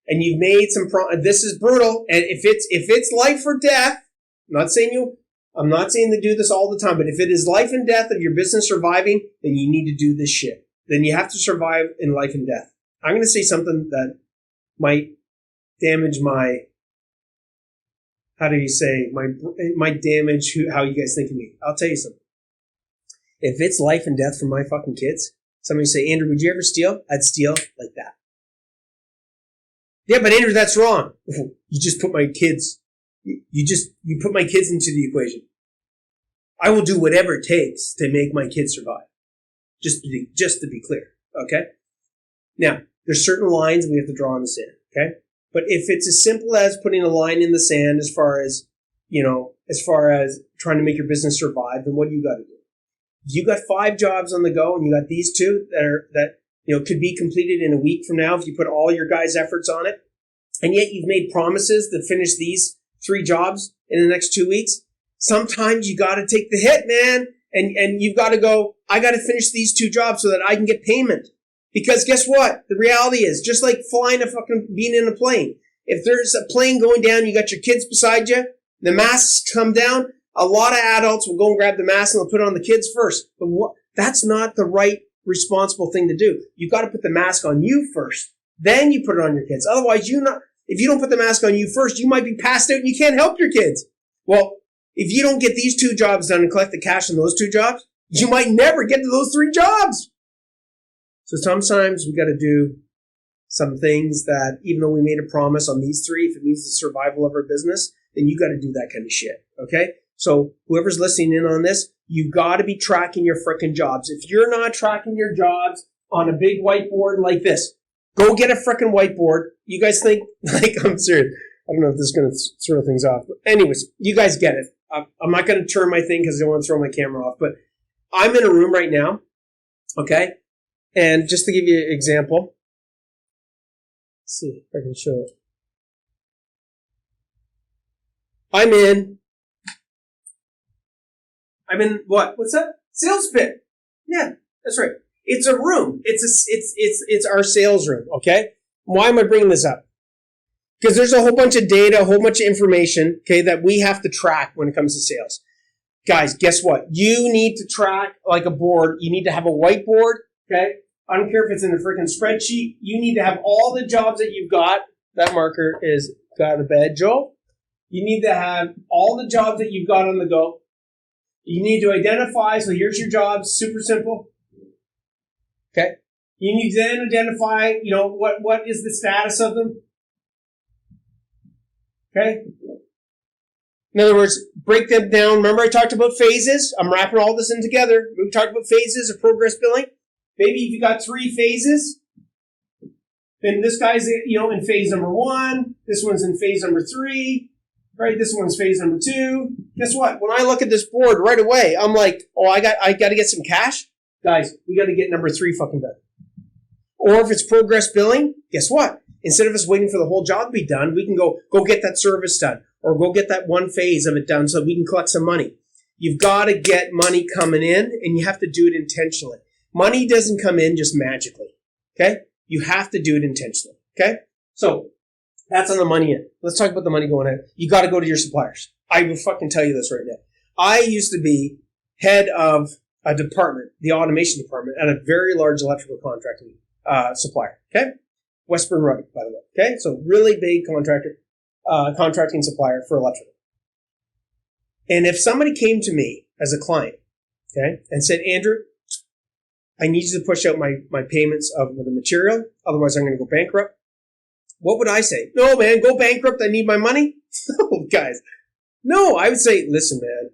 and you've made some. This is brutal. And if it's life or death, I'm not saying to do this all the time, but if it is life and death of your business surviving, then you need to do this shit. Then you have to survive in life and death. I'm going to say something that might damage my. How do you say, might damage how you guys think of me. I'll tell you something. If it's life and death for my fucking kids, somebody say, Andrew, would you ever steal? I'd steal like that. Yeah, but Andrew, that's wrong. You just put my kids, you put my kids into the equation. I will do whatever it takes to make my kids survive. Just to be clear. Okay? Now, there's certain lines we have to draw in the sand. Okay? But if it's as simple as putting a line in the sand as far as trying to make your business survive, then what do you got to do? You got 5 jobs on the go, and you got these 2 that could be completed in a week from now if you put all your guys' efforts on it. And yet you've made promises to finish these 3 jobs in the next 2 weeks. Sometimes you got to take the hit, man. And you've got to go, I got to finish these 2 jobs so that I can get payment. Because guess what? The reality is, just like being in a plane. If there's a plane going down, you got your kids beside you, the masks come down, a lot of adults will go and grab the mask and they'll put it on the kids first. But that's not the right, responsible thing to do. You've got to put the mask on you first. Then you put it on your kids. Otherwise, if you don't put the mask on you first, you might be passed out and you can't help your kids. Well, if you don't get these 2 jobs done and collect the cash on those 2 jobs, you might never get to those 3 jobs. So sometimes we got to do some things that, even though we made a promise on these 3, if it means the survival of our business, then you got to do that kind of shit. Okay? So whoever's listening in on this, you got to be tracking your frickin' jobs. If you're not tracking your jobs on a big whiteboard like this, go get a frickin' whiteboard. You guys think, I'm serious. I don't know if this is going to throw things off. But anyways, you guys get it. I'm not going to turn my thing because I don't want to throw my camera off. But I'm in a room right now. Okay? And just to give you an example, let's see if I can show it. I'm in what? What's that? Sales pit. Yeah, that's right. It's a room. It's our sales room. Okay. Why am I bringing this up? Because there's a whole bunch of data, a whole bunch of information, okay, that we have to track when it comes to sales. Guys, guess what? You need to track like a board. You need to have a whiteboard. Okay. I don't care if it's in a freaking spreadsheet. You need to have all the jobs that you've got. That marker is got out of bed, Joe. You need to have all the jobs that you've got on the go. You need to identify. So here's your jobs. Super simple. Okay. You need to then identify, what is the status of them. Okay? In other words, break them down. Remember I talked about phases? I'm wrapping all this in together. We talked about phases of progress billing. Maybe if you got 3 phases, then this guy's, in phase number 1. This one's in phase number 3. Right? This one's phase number 2. Guess what? When I look at this board right away, I'm like, oh, I got to get some cash. Guys, we got to get number 3 fucking done. Or if it's progress billing, guess what? Instead of us waiting for the whole job to be done, we can go get that service done or go get that one phase of it done so that we can collect some money. You've got to get money coming in, and you have to do it intentionally. Money doesn't come in just magically, okay? You have to do it intentionally, okay? So that's on the money end. Let's talk about the money going out. You got to go to your suppliers. I will fucking tell you this right now. I used to be head of a department, the automation department, at a very large electrical contracting supplier, okay? Westburn Road, by the way, okay? So really big contracting supplier for electrical. And if somebody came to me as a client, okay, and said, Andrew, I need you to push out my payments of the material, otherwise I'm going to go bankrupt. What would I say? No, man, go bankrupt. I need my money. No, guys. No, I would say, listen, man,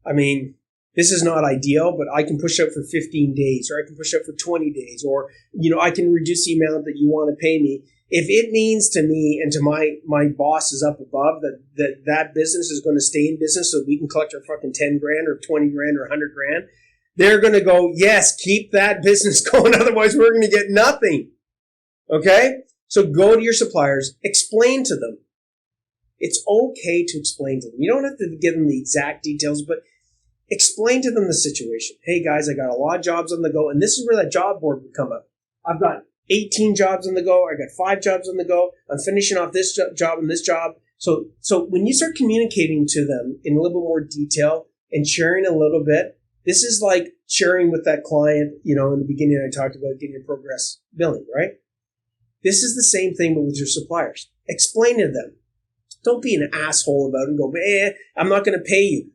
I mean, this is not ideal, but I can push out for 15 days, or I can push out for 20 days, or, I can reduce the amount that you want to pay me. If it means to me and to my bosses up above that business is going to stay in business so we can collect our fucking 10 grand or 20 grand or 100 grand, they're going to go, yes, keep that business going. Otherwise, we're going to get nothing. Okay? So go to your suppliers, explain to them. It's okay to explain to them. You don't have to give them the exact details, but explain to them the situation. Hey, guys, I got a lot of jobs on the go, and this is where that job board would come up. I've got 18 jobs on the go. I got 5 jobs on the go. I'm finishing off this job and this job. So when you start communicating to them in a little bit more detail and sharing a little bit, this is like sharing with that client, in the beginning I talked about getting your progress billing, right? This is the same thing, but with your suppliers. Explain to them. Don't be an asshole about it and go, I'm not going to pay you.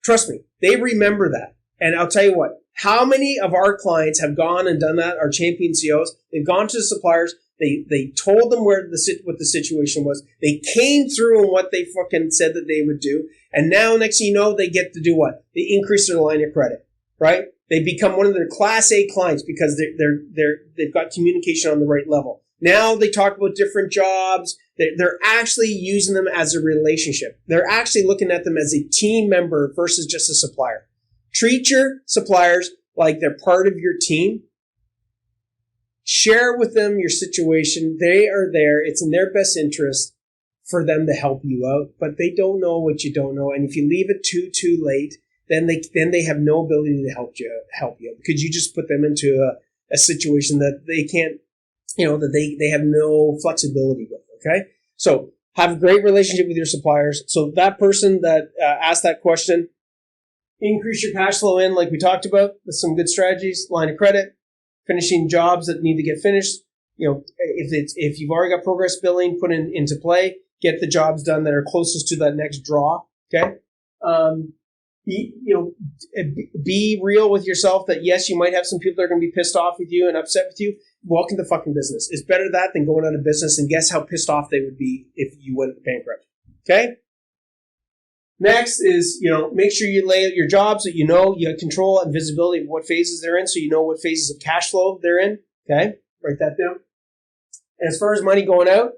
Trust me, they remember that. And I'll tell you what, how many of our clients have gone and done that, our champion CEOs? They've gone to the suppliers. They told them what the situation was. They came through on what they fucking said that they would do. And now, next thing you know, they get to do what? They increase their line of credit, right? They become one of their Class A clients because they've got communication on the right level. Now they talk about different jobs. They're actually using them as a relationship. They're actually looking at them as a team member versus just a supplier. Treat your suppliers like they're part of your team. Share with them your situation. They are there. It's in their best interest for them to help you out, but they don't know what you don't know. And if you leave it too late, then they have no ability to help you out because you just put them into a situation that they can't, that they have no flexibility with. Okay. So have a great relationship with your suppliers. So that person that asked that question, increase your cash flow in, like we talked about, with some good strategies, line of credit, finishing jobs that need to get finished. If you've already got progress billing, put into play, get the jobs done that are closest to that next draw. Okay. Be real with yourself that yes, you might have some people that are going to be pissed off with you and upset with you. Welcome to fucking business. It's better that than going out of business, and guess how pissed off they would be if you went bankrupt. Okay? Next is, make sure you lay out your jobs so you have control and visibility of what phases they're in, so you know what phases of cash flow they're in. Okay? Write that down. And as far as money going out,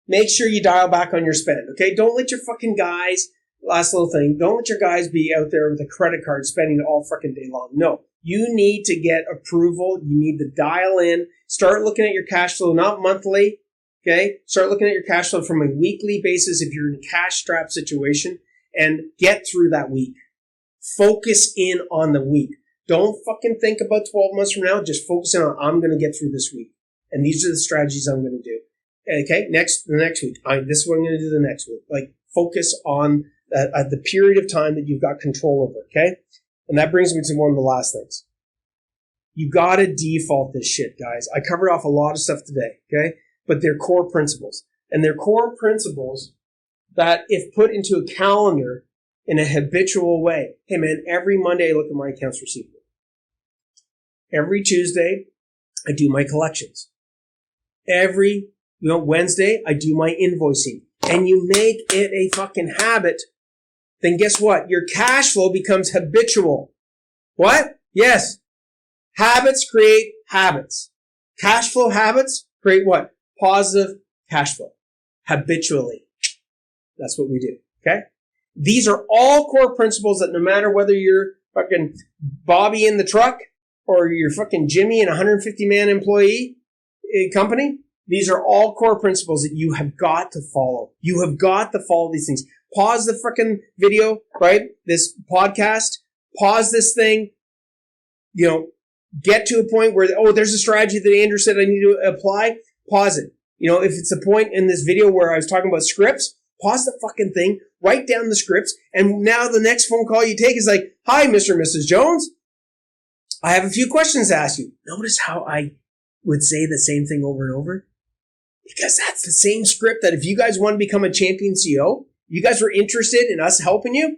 make sure you dial back on your spend. Okay? Don't let your fucking guys, last little thing, don't let your guys be out there with a credit card spending all fucking day long. No. You need to get approval. You need to dial in. Start looking at your cash flow, not monthly. Okay? Start looking at your cash flow from a weekly basis if you're in a cash strap situation, and get through that week. Focus in on the week. Don't fucking think about 12 months from now. Just focus in on, I'm going to get through this week. And these are the strategies I'm going to do. Okay? The next week. This is what I'm going to do the next week. Like, focus on the period of time that you've got control over. Okay? And that brings me to one of the last things. You gotta default this shit, guys. I covered off a lot of stuff today, okay? But they're core principles. And they're core principles that, if put into a calendar in a habitual way, hey man, every Monday I look at my accounts receivable. Every Tuesday, I do my collections. Every Wednesday, I do my invoicing. and you make it a fucking habit, then guess what? Your cash flow becomes habitual. What? Yes. Habits create habits. Cash flow habits create what? Positive cash flow. Habitually. That's what we do. Okay? These are all core principles that no matter whether you're fucking Bobby in the truck or you're fucking Jimmy in a 150-man employee company, these are all core principles that you have got to follow. You have got to follow these things. Pause the freaking video, right? This podcast. Pause this thing. Get to a point where, there's a strategy that Andrew said I need to apply. Pause it. If it's a point in this video where I was talking about scripts, pause the fucking thing, write down the scripts, and now the next phone call you take is like, hi, Mr. and Mrs. Jones. I have a few questions to ask you. Notice how I would say the same thing over and over? Because that's the same script that if you guys want to become a champion CEO, you guys were interested in us helping you,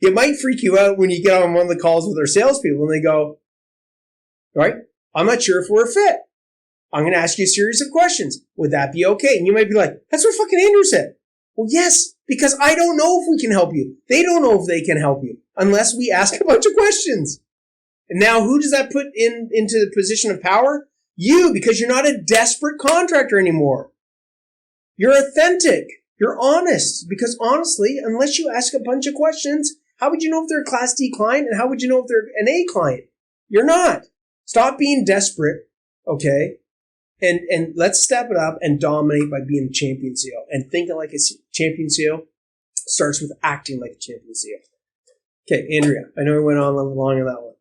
it might freak you out when you get on one of the calls with our salespeople and they go, right, I'm not sure if we're a fit. I'm going to ask you a series of questions. Would that be okay? And you might be like, that's what fucking Andrew said. Well, yes, because I don't know if we can help you. They don't know if they can help you unless we ask a bunch of questions. And now who does that put into the position of power? You, because you're not a desperate contractor anymore. You're authentic. You're honest. Because honestly, unless you ask a bunch of questions, how would you know if they're a Class D client and how would you know if they're an A client? You're not. Stop being desperate, okay? And let's step it up and dominate by being a champion CEO. And thinking like a champion CEO starts with acting like a champion CEO. Okay, Andrea, I know we went on long on that one.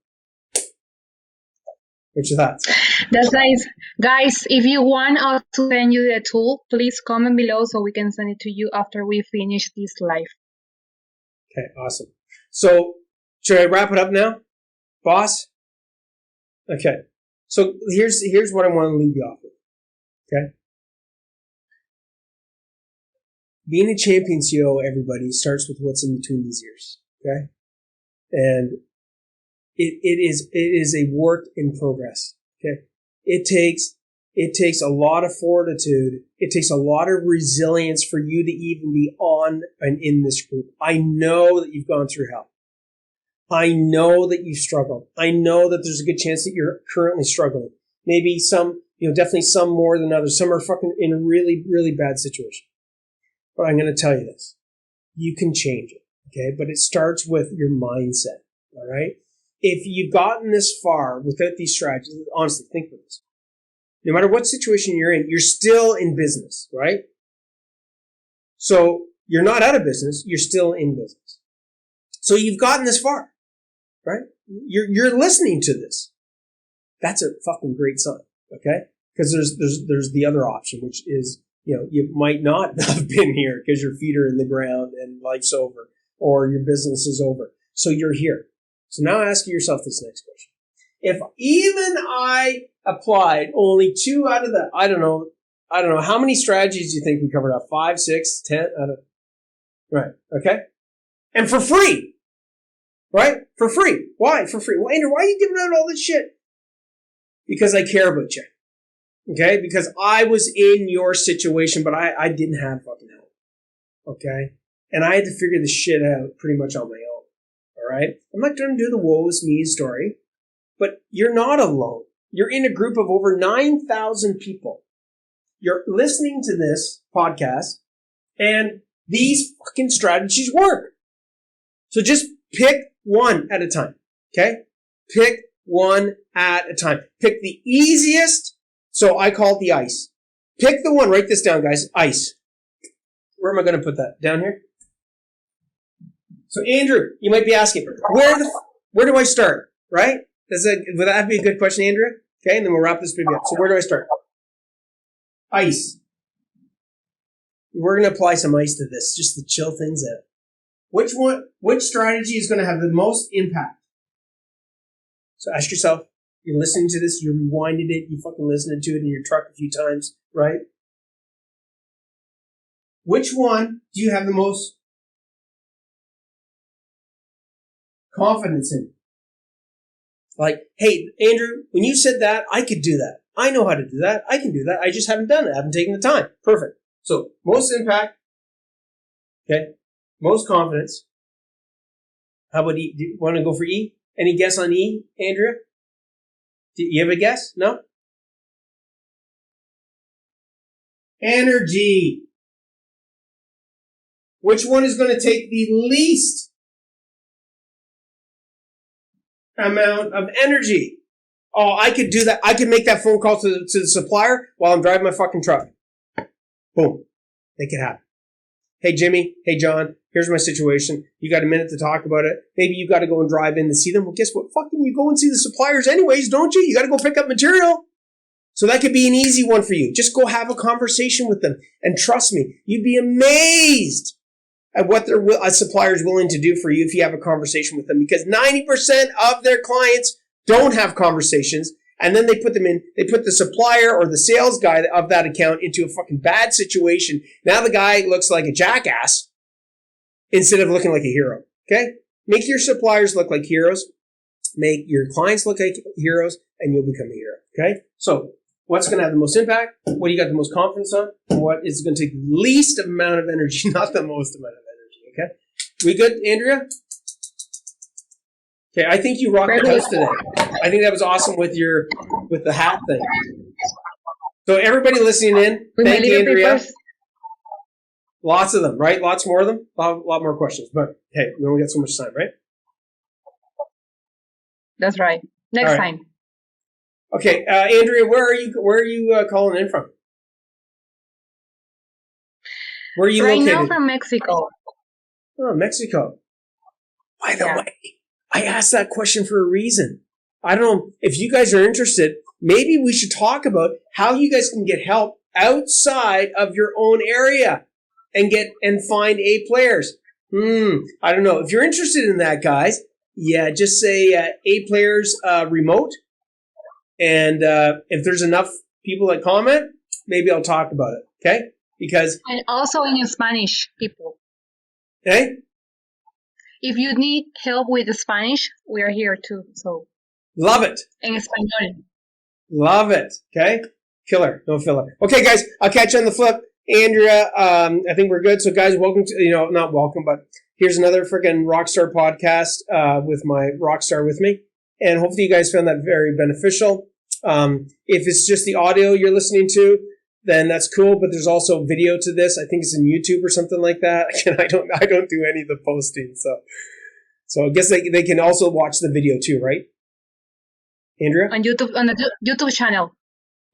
What's your thoughts? That's nice. Guys, if you want us to send you the tool, please comment below so we can send it to you after we finish this live. Okay, awesome. So, should I wrap it up now, boss? Okay. So here's what I want to leave you off with. Okay. Being a champion CEO, everybody, starts with what's in between these ears. Okay. And it is a work in progress. Okay. It takes a lot of fortitude. It takes a lot of resilience for you to even be on and in this group. I know that you've gone through hell. I know that you've struggled. I know that there's a good chance that you're currently struggling. Maybe some, definitely some more than others. Some are fucking in a really, really bad situation. But I'm going to tell you this. You can change it, okay? But it starts with your mindset, all right? If you've gotten this far without these strategies, honestly, think of this. No matter what situation you're in, you're still in business, right? So you're not out of business. You're still in business. So you've gotten this far. Right? You're listening to this. That's a fucking great sign, okay? Because there's the other option, which is, you might not have been here because your feet are in the ground and life's over or your business is over. So you're here. So now ask yourself this next question. If even I applied only 2 out of the, I don't know, how many strategies do you think we covered up? 5, 6, 10? Right, okay? And for free. Right? For free. Why? For free. Well, Andrew, why are you giving out all this shit? Because I care about you. Okay? Because I was in your situation, but I didn't have fucking help. Okay? And I had to figure this shit out pretty much on my own. Alright? I'm not going to do the woe is me story, but you're not alone. You're in a group of over 9,000 people. You're listening to this podcast, and these fucking strategies work. So just pick one at a time, okay? Pick one at a time. Pick the easiest, so I call it the ice. Pick the one, write this down, guys, ice. Where am I going to put that? Down here? So Andrew, you might be asking, where do I start, right? Would that be a good question, Andrea? Okay, and then we'll wrap this video up. So where do I start? Ice. We're going to apply some ice to this, just to chill things out. Which strategy is going to have the most impact? So ask yourself, you're listening to this, you rewinded it, you fucking listened to it in your truck a few times, right? Which one do you have the most confidence in? Like, hey, Andrew, when you said that, I could do that. I know how to do that. I can do that. I just haven't done it. I haven't taken the time. Perfect. So most impact, okay, most confidence. How about E? Do you want to go for E? Any guess on E, Andrea? Do you have a guess? No? Energy. Which one is going to take the least amount of energy? Oh, I could do that. I could make that phone call to the supplier while I'm driving my fucking truck. Boom. Make it happen. Hey, Jimmy. Hey, John. Here's my situation. You got a minute to talk about it. Maybe you got to go and drive in to see them. Well, guess what? Fucking you go and see the suppliers anyways, don't you? You got to go pick up material. So that could be an easy one for you. Just go have a conversation with them. And trust me, you'd be amazed at what a supplier's willing to do for you if you have a conversation with them. Because 90% of their clients don't have conversations. And then they put the supplier or the sales guy of that account into a fucking bad situation. Now the guy looks like a jackass instead of looking like a hero. Okay? Make your suppliers look like heroes. Make your clients look like heroes, and you'll become a hero. Okay? So, what's going to have the most impact? What do you got the most confidence on? What is going to take the least amount of energy, not the most amount of energy. Okay? We good, Andrea? Okay, I think you rocked the house today. I think that was awesome with the hat thing. So everybody listening in, thank you, Andrea. Papers. Lots of them, right? Lots more of them. A lot more questions. But hey, we only got so much time, right? That's right. Next time. Okay, Andrea, where are you calling in from? Where are you located? Right now from Mexico. Oh, Mexico. By the way, I asked that question for a reason. I don't know if you guys are interested. Maybe we should talk about how you guys can get help outside of your own area and find A players. I don't know. If you're interested in that, guys, just say A players remote. And if there's enough people that comment, maybe I'll talk about it. Okay? And also in Spanish, people. Okay? If you need help with the Spanish, we are here too. So love it. En español. Love it. Okay? Killer. No filler. Okay, guys. I'll catch you on the flip. Andrea, I think we're good. So, guys, welcome to, not welcome, but here's another freaking Rockstar podcast with my Rockstar with me. And hopefully you guys found that very beneficial. If it's just the audio you're listening to, then that's cool. But there's also video to this. I think it's in YouTube or something like that. And I don't do any of the posting. So I guess they can also watch the video too, right? Andrea? On the YouTube channel.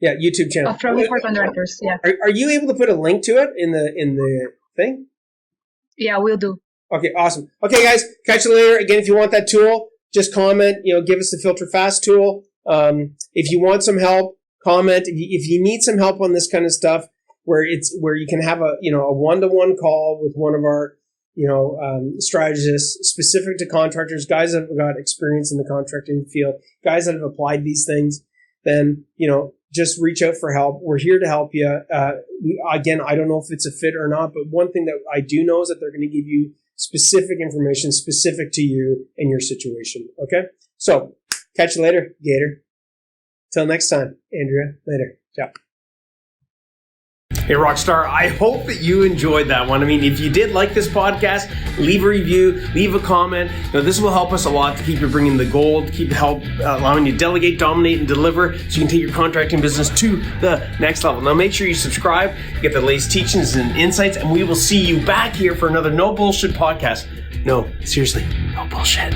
Yeah, YouTube channel. From for Contractors, yeah. Are you able to put a link to it in the thing? Yeah, we'll do. Okay, awesome. Okay, guys, catch you later. Again, if you want that tool, just comment. Give us the Filter Fast tool. If you want some help, comment. If you need some help on this kind of stuff, where you can have a one-to-one call with one of our strategists specific to contractors, guys that have got experience in the contracting field, guys that have applied these things, then just reach out for help. We're here to help you. Again, I don't know if it's a fit or not, but one thing that I do know is that they're going to give you specific information specific to you and your situation. Okay? So, catch you later, Gator. Till next time, Andrea. Later. Ciao. Hey, Rockstar, I hope that you enjoyed that one. I mean, if you did like this podcast, leave a review, leave a comment. This will help us a lot to keep you bringing the gold, allowing you to delegate, dominate, and deliver so you can take your contracting business to the next level. Now, make sure you subscribe, get the latest teachings and insights, and we will see you back here for another No Bullshit podcast. No, seriously, no bullshit.